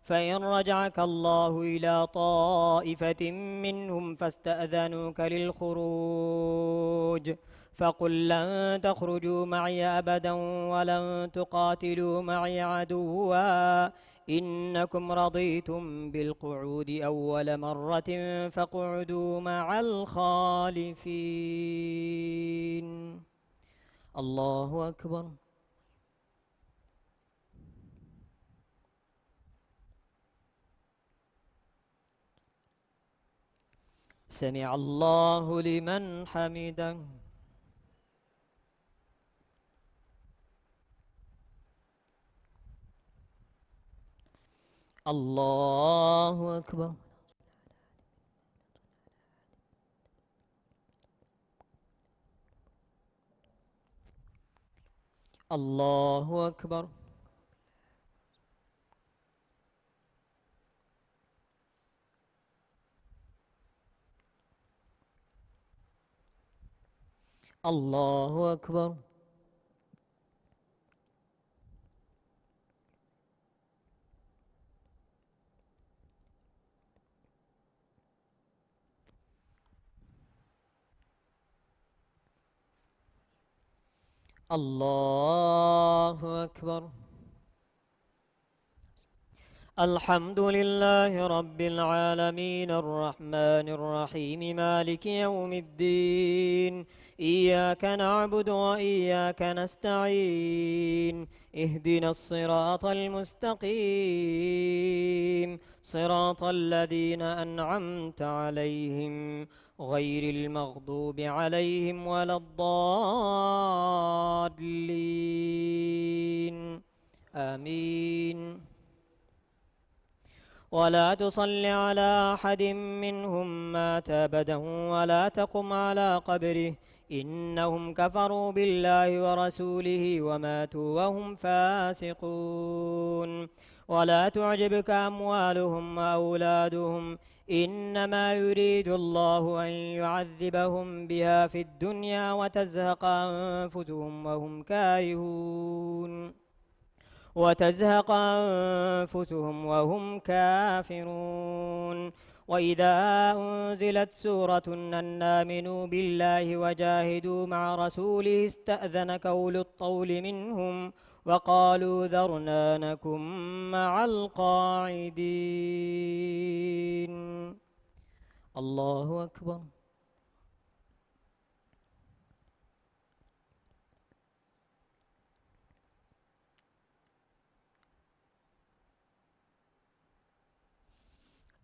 فإن رجعك الله إلى طائفة منهم فاستأذنوك للخروج فقل لن تخرجوا معي أبدا ولن تقاتلوا معي عدوا إنكم رضيتم بالقعود أول مرة فاقعدوا مع الخالفين الله أكبر سمع الله لمن حمده الله أكبر الله أكبر الله أكبر الله أكبر الحمد لله رب العالمين الرحمن الرحيم مالك يوم الدين إياك نعبد وإياك نستعين اهدنا الصراط المستقيم صراط الذين أنعمت عليهم غير المغضوب عليهم ولا الضالين آمين ولا تصل على أحد منهم مات أبدا ولا تقم على قبره إنهم كفروا بالله ورسوله وماتوا وهم فاسقون ولا تعجبك أموالهم وأولادهم إنما يريد الله أن يعذبهم بها في الدنيا وتزهق أنفسهم وهم كافرون وإذا أنزلت سورة أن آمنوا بالله وجاهدوا مع رسوله استأذنك أولو الطول منهم وقالوا ذرنا نكن مع القاعدين الله أكبر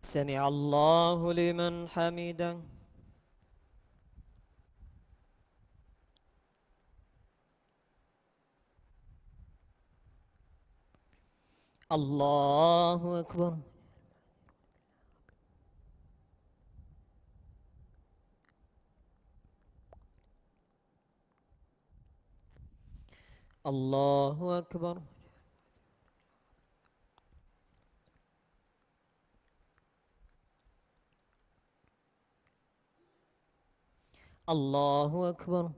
سمع الله لمن حمده الله أكبر الله أكبر الله أكبر.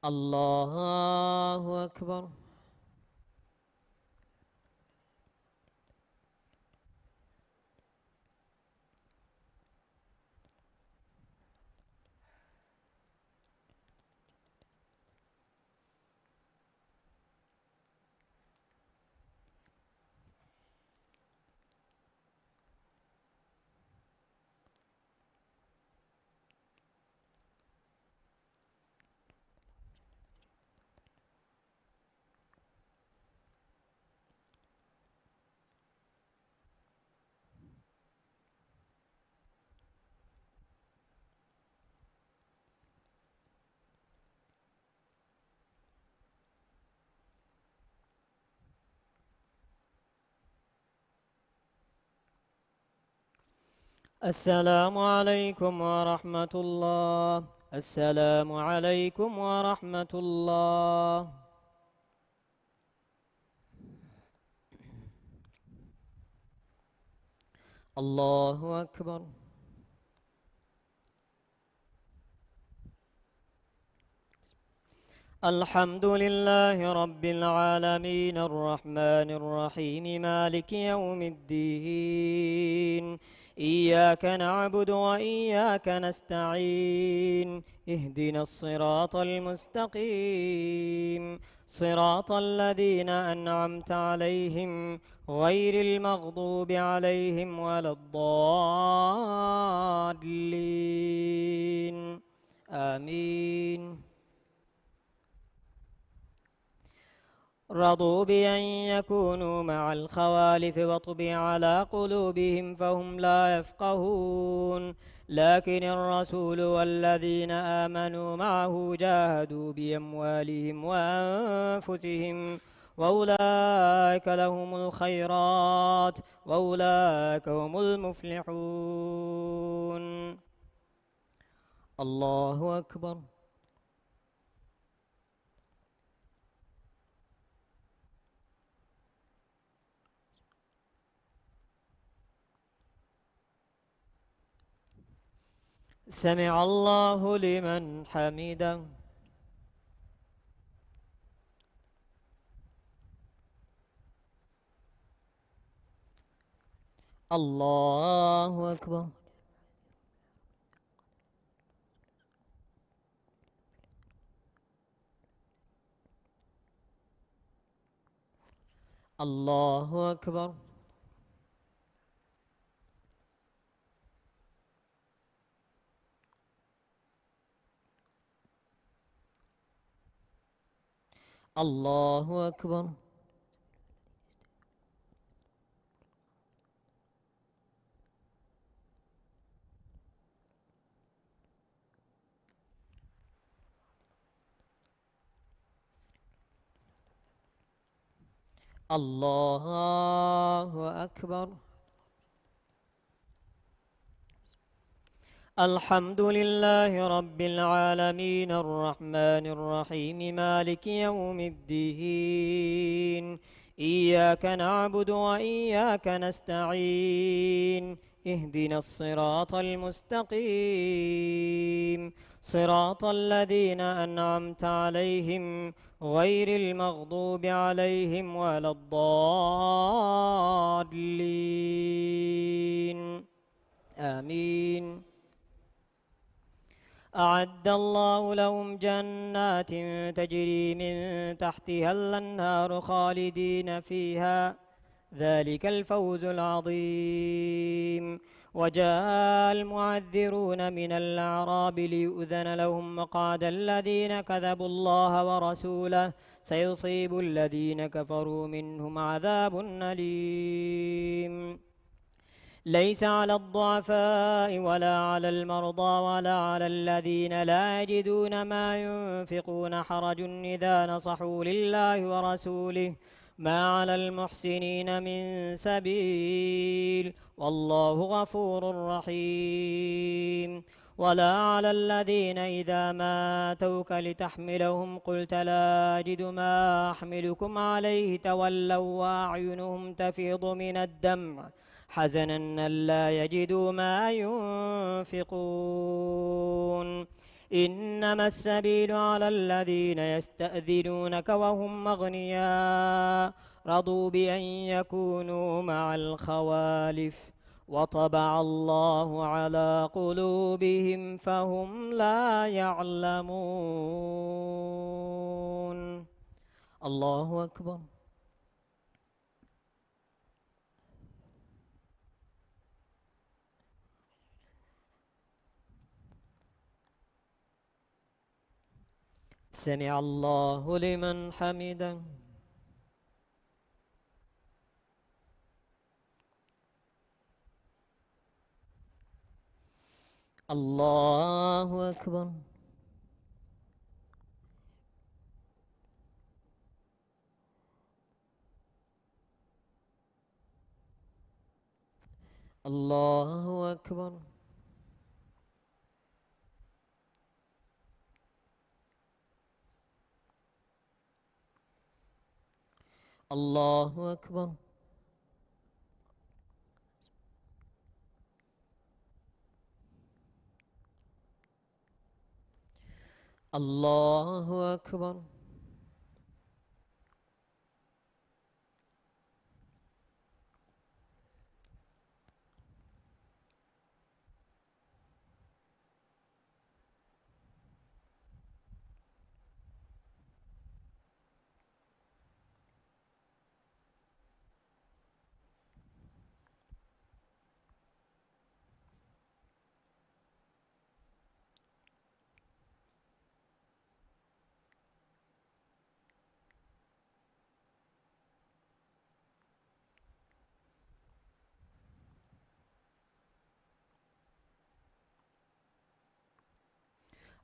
الله أكبر. السلام عليكم ورحمة الله. السلام عليكم ورحمة الله. الله أكبر. الحمد لله رب العالمين الرحمن الرحيم مالك يوم الدين. إياك نعبد وإياك نستعين. اهدنا الصراط المستقيم صراط الذين أنعمت عليهم غير المغضوب عليهم ولا الضالين. آمين. رضوا بأن يكونوا مع الخوالف وطبع على قلوبهم فهم لا يفقهون. لكن الرسول والذين آمنوا معه جاهدوا بأموالهم وأنفسهم وأولئك لهم الخيرات وأولئك هم المفلحون. الله أكبر. سمع الله لمن حمده. الله أكبر. الله أكبر. الله أكبر. الله أكبر. الحمد لله رب العالمين الرحمن الرحيم مالك يوم الدين. إياك نعبد وإياك نستعين. اهدنا الصراط المستقيم صراط الذين أنعمت عليهم غير المغضوب عليهم ولا الضالين. آمين. أعد الله لهم جنات تجري من تحتها الأنهار خالدين فيها ذلك الفوز العظيم. وجاء المعذرون من الأعراب ليؤذن لهم مقعد الذين كذبوا الله ورسوله سيصيب الذين كفروا منهم عذاب أليم. ليس على الضعفاء ولا على المرضى ولا على الذين لا يجدون ما ينفقون حرج إذا نصحوا لله ورسوله ما على المحسنين من سبيل والله غفور رحيم. ولا على الذين إذا ما أتوك لتحملهم قلت لا أجد ما أحملكم عليه تولوا وأعينهم تفيض من الدمع حزنا ألا يجدوا ما ينفقون إنما السبيل على الذين يستأذنونك وهم أغنياء رضوا بأن يكونوا مع الخوالف وطبع الله على قلوبهم فهم لا يعلمون. الله أكبر. سمع الله لمن حمده. الله أكبر. الله أكبر. الله أكبر. الله أكبر.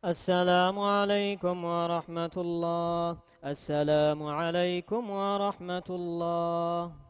السلام عليكم ورحمة الله. السلام عليكم ورحمة الله.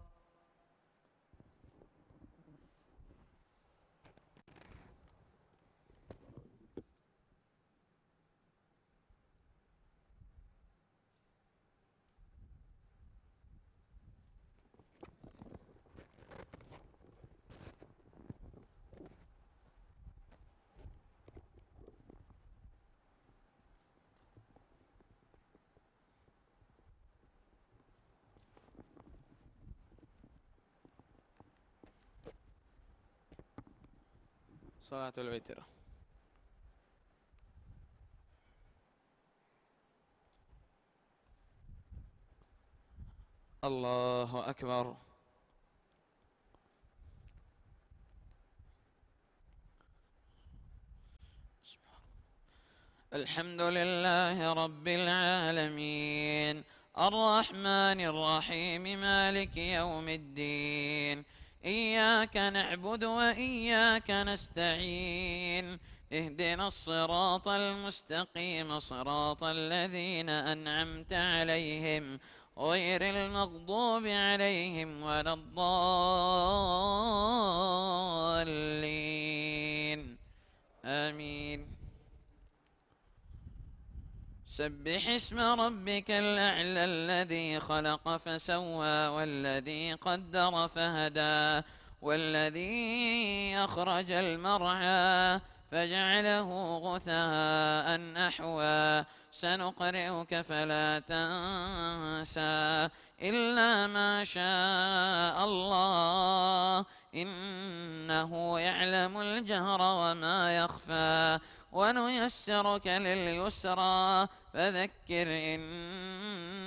صلاة الوتر. الله أكبر. الحمد لله رب العالمين الرحمن الرحيم مالك يوم الدين إياك نعبد وإياك نستعين اهدنا الصراط المستقيم صراط الذين أنعمت عليهم غير المغضوب عليهم ولا الضالين آمين. سبح اسم ربك الأعلى الذي خلق فسوى والذي قدر فهدى والذي أخرج المرعى فجعله غثاء أحوى سنقرئك فلا تنسى إلا ما شاء الله إنه يعلم الجهر وما يخفى ونيسرك لليسرى فذكر إن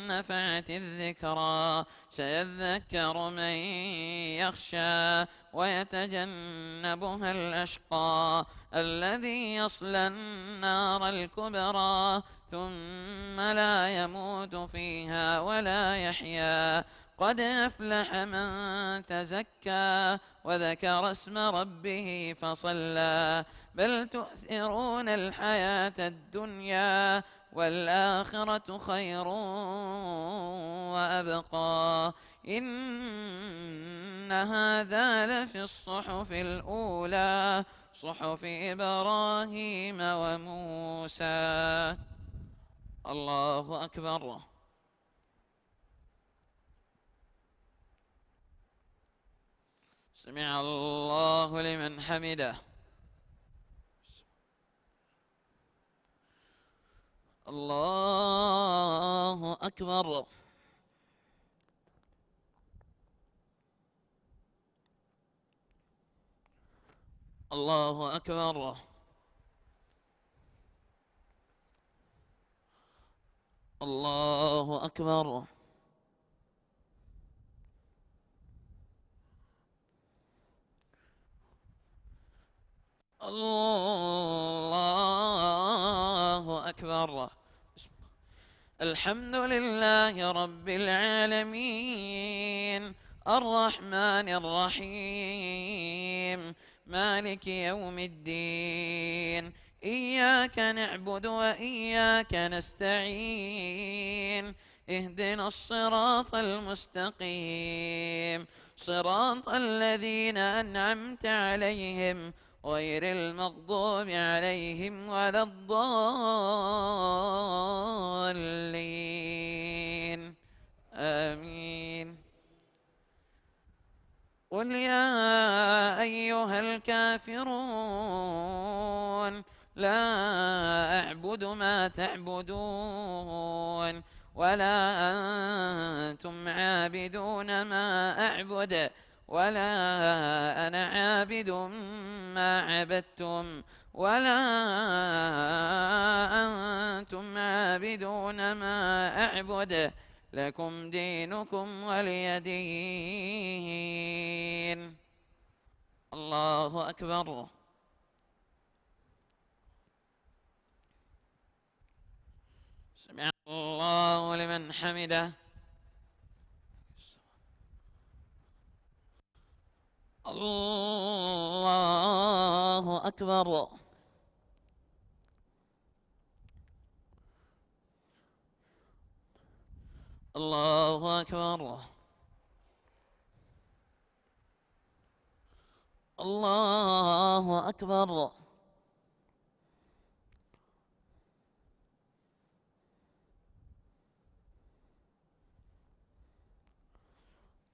نفعت الذكرى سيذكر من يخشى ويتجنبها الأشقى الذي يصلى النار الكبرى ثم لا يموت فيها ولا يحيا قد أفلح من تزكى وذكر اسم ربه فصلى بل تؤثرون الحياة الدنيا والآخرة خير وأبقى إن هذا لفي الصحف الأولى صحف إبراهيم وموسى. الله أكبر. سمع الله لمن حمده. الله أكبر. الله أكبر. الله أكبر. الله أكبر. الحمد لله رب العالمين الرحمن الرحيم مالك يوم الدين. إياك نعبد وإياك نستعين. اهدنا الصراط المستقيم صراط الذين أنعمت عليهم غير المغضوب عليهم ولا الضالين. آمين. قل يا أيها الكافرون لا أعبد ما تعبدون ولا أنتم عابدون ما أعبد ولا أنا عابد ما عبدتم ولا أنتم عابدون ما أعبد لكم دينكم ولي دين. الله أكبر. سمع الله لمن حمده. الله أكبر. الله أكبر. الله أكبر.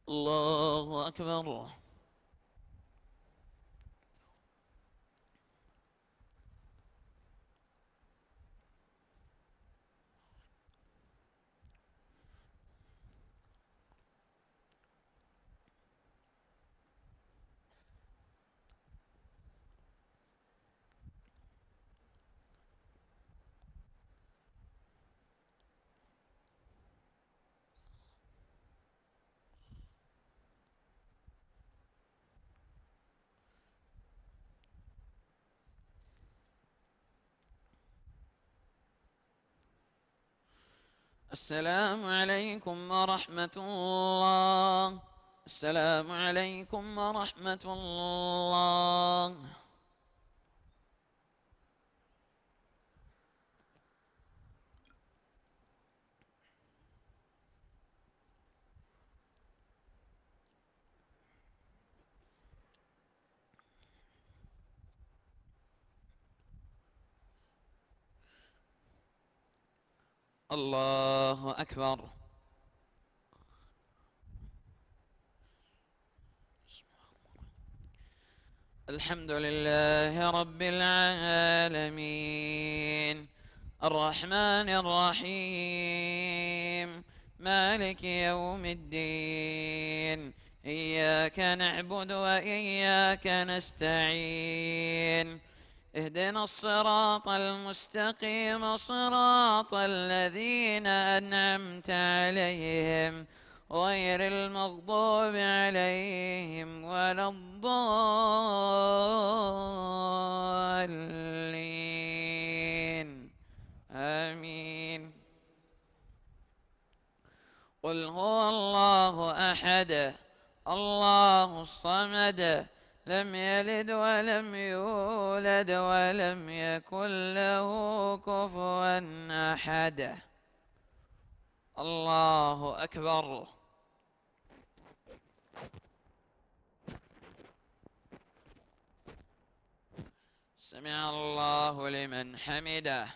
الله أكبر. السلام عليكم ورحمة الله. السلام عليكم ورحمة الله. الله أكبر. الحمد لله رب العالمين الرحمن الرحيم مالك يوم الدين. إياك نعبد وإياك نستعين. اهدنا الصراط المستقيم صراط الذين أنعمت عليهم غير المغضوب عليهم ولا الضالين. آمين. قل هو الله أحد الله الصمد لم يلد ولم يولد ولم يكن له كفوا أحد. الله أكبر. سمع الله لمن حمده.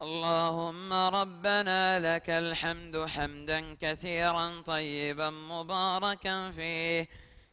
اللهم ربنا لك الحمد حمدا كثيرا طيبا مباركا فيه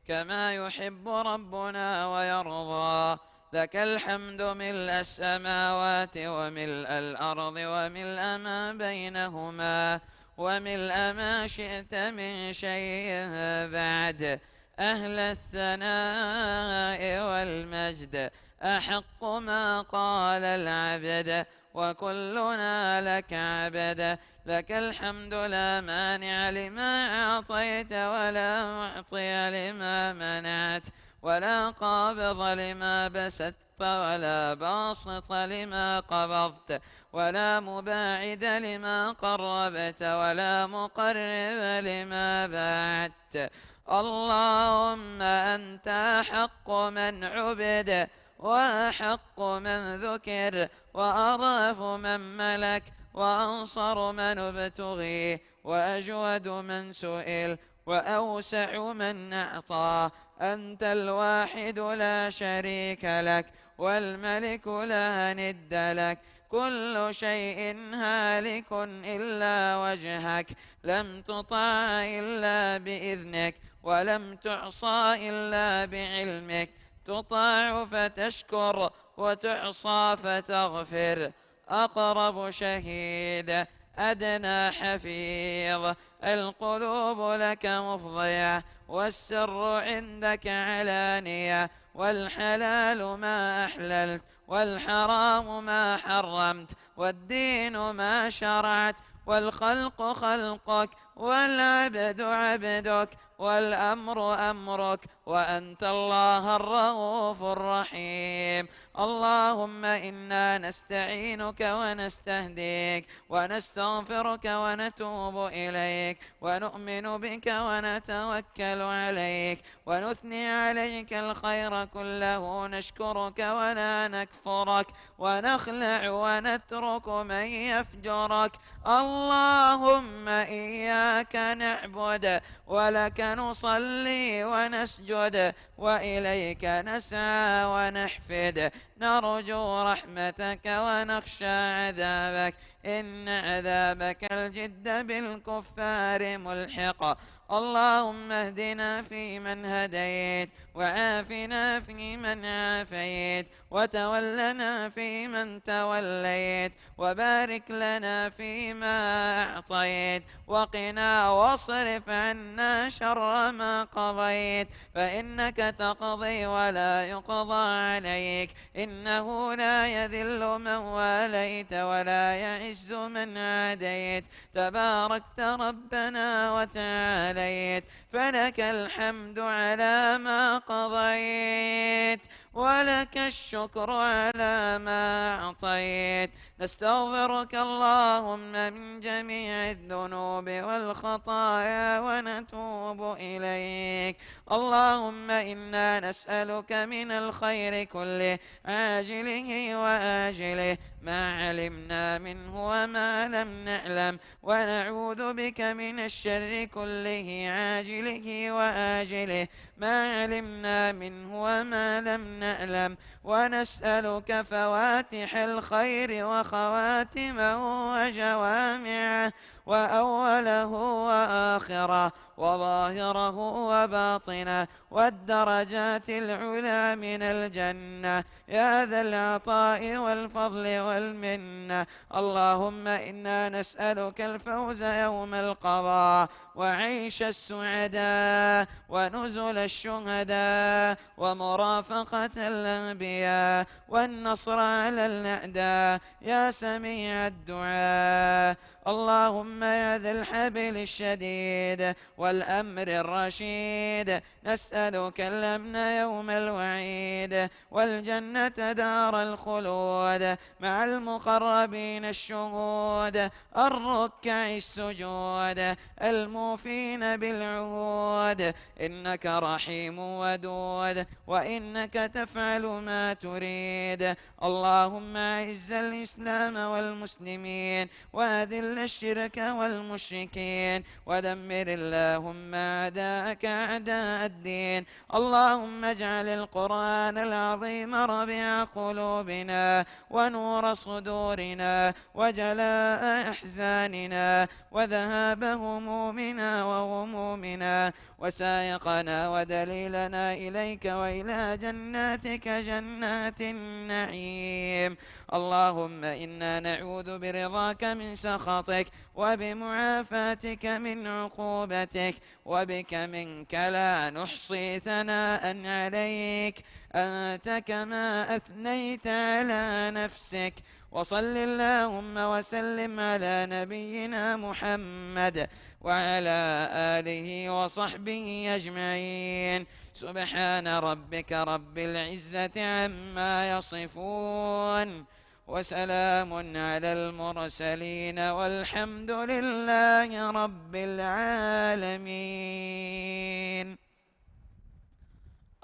كما يحب ربنا ويرضى. لك الحمد ملء السماوات وملء الأرض وملء ما بينهما وملء ما شئت من شيء بعد. أهل الثناء والمجد أحق ما قال العبد وكلنا لك عبد. لك الحمد لا مانع لما أعطيت ولا معطي لما منعت ولا قابض لما بسطت ولا باسط لما قبضت ولا مباعد لما قربت ولا مقرب لما بعدت. اللهم أنت أحق من عبد وأحق من ذكر وأرأف من ملك وأنصر من ابتغي وأجود من سئل وأوسع من أعطى. أنت الواحد لا شريك لك والملك لا ند لك. كل شيء هالك إلا وجهك. لم تطاع إلا بإذنك ولم تعصى إلا بعلمك. تطاع فتشكر وتعصى فتغفر. أقرب شهيد أدنى حفيظ. القلوب لك مفضية والسر عندك علانية. والحلال ما أحللت والحرام ما حرمت والدين ما شرعت والخلق خلقك والعبد عبدك والأمر أمرك وأنت الله الرؤوف الرحيم. اللهم إنا نستعينك ونستهديك ونستغفرك ونتوب إليك ونؤمن بك ونتوكل عليك ونثني عليك الخير كله. نشكرك ولا نكفرك ونخلع ونترك من يفجرك. اللهم إياك نعبد ولك نصلي ونسجد وإليك نسعى ونحفد. نرجو رحمتك ونخشى عذابك إن عذابك الجد بالكفار ملحق. اللهم اهدنا فيمن هديت وعافنا فيمن عافيت وتولنا فيمن توليت وبارك لنا فيما أعطيت وقنا واصرف عنا شر ما قضيت فإنك تقضي ولا يقضى عليك. إنه لا يذل من واليت ولا يعز من عاديت. تباركت ربنا وتعاليت فلك الحمد على ما قضيت ولك الشكر على ما أعطيت. نستغفرك اللهم من جميع الذنوب والخطايا ونتوب إليك. اللهم إنا نسألك من الخير كله عاجله وآجله ما علمنا منه وما لم نعلم ونعوذ بك من الشر كله عاجله وآجله ما علمنا منه وما لم نعلم ونسألك فواتح الخير وخواتمه وجوامعه وأوله وآخره وظاهره وباطنه والدرجات العلى من الجنة يا ذا العطاء والفضل والمنة. اللهم إنا نسألك الفوز يوم القضاء وعيش السعداء ونزل الشهداء ومرافقة الأنبياء والنصر على الأعداء يا سميع الدعاء. اللهم يا ذا الحبل الشديد والأمر الرشيد نسألك الأمن يوم الوعيد والجنة دار الخلود مع المقربين الشهود الركع السجود الموفين بالعهود. إنك رحيم ودود وإنك تفعل ما تريد. اللهم أعز الإسلام والمسلمين وأذل الشرك والمشركين ودمر الله اللهم أعداءك أعداء الدين. اللهم اجعل القرآن العظيم ربيع قلوبنا ونور صدورنا وجلاء أحزاننا وذهاب همومنا وغمومنا وسائقنا ودليلنا إليك وإلى جناتك جنات النعيم. اللهم إنا نعوذ برضاك من سخطك وبمعافاتك من عقوبتك وبك منك لا نحصي ثناء عليك أنت كما أثنيت على نفسك. وصل اللهم وسلم على نبينا محمد وعلى آله وصحبه أجمعين. سبحان ربك رب العزة عما يصفون وسلام على المرسلين والحمد لله رب العالمين.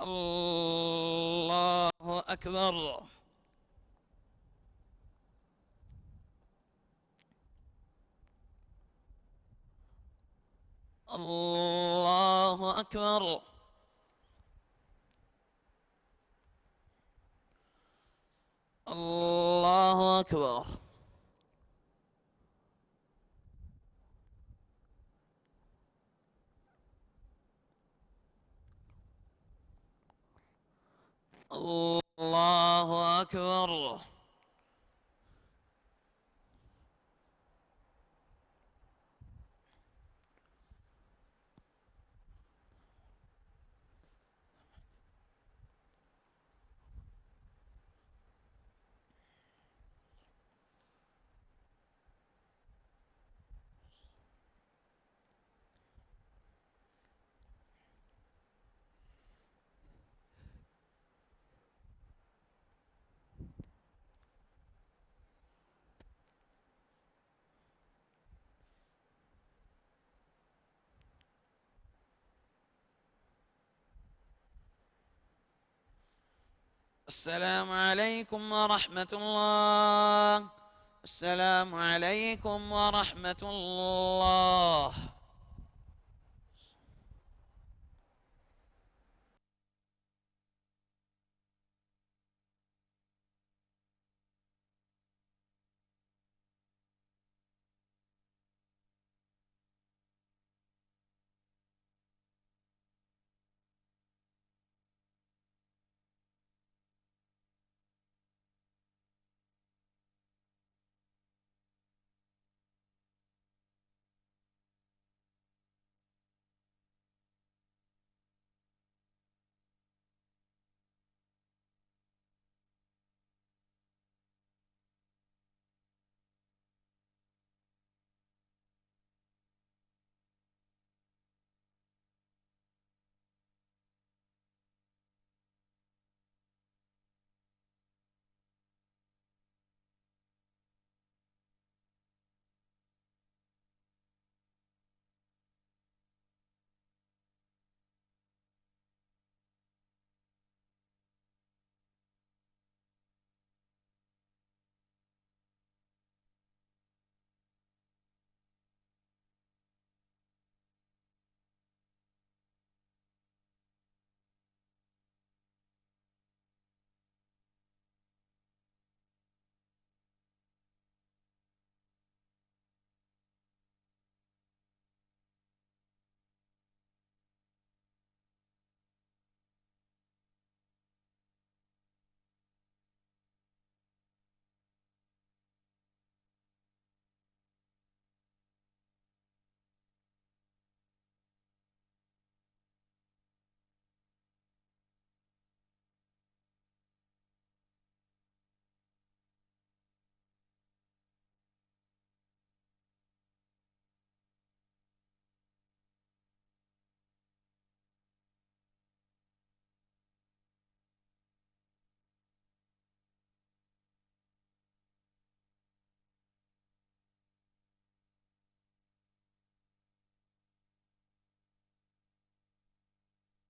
الله أكبر. الله أكبر. الله أكبر. الله أكبر. السلام عليكم ورحمة الله. السلام عليكم ورحمة الله.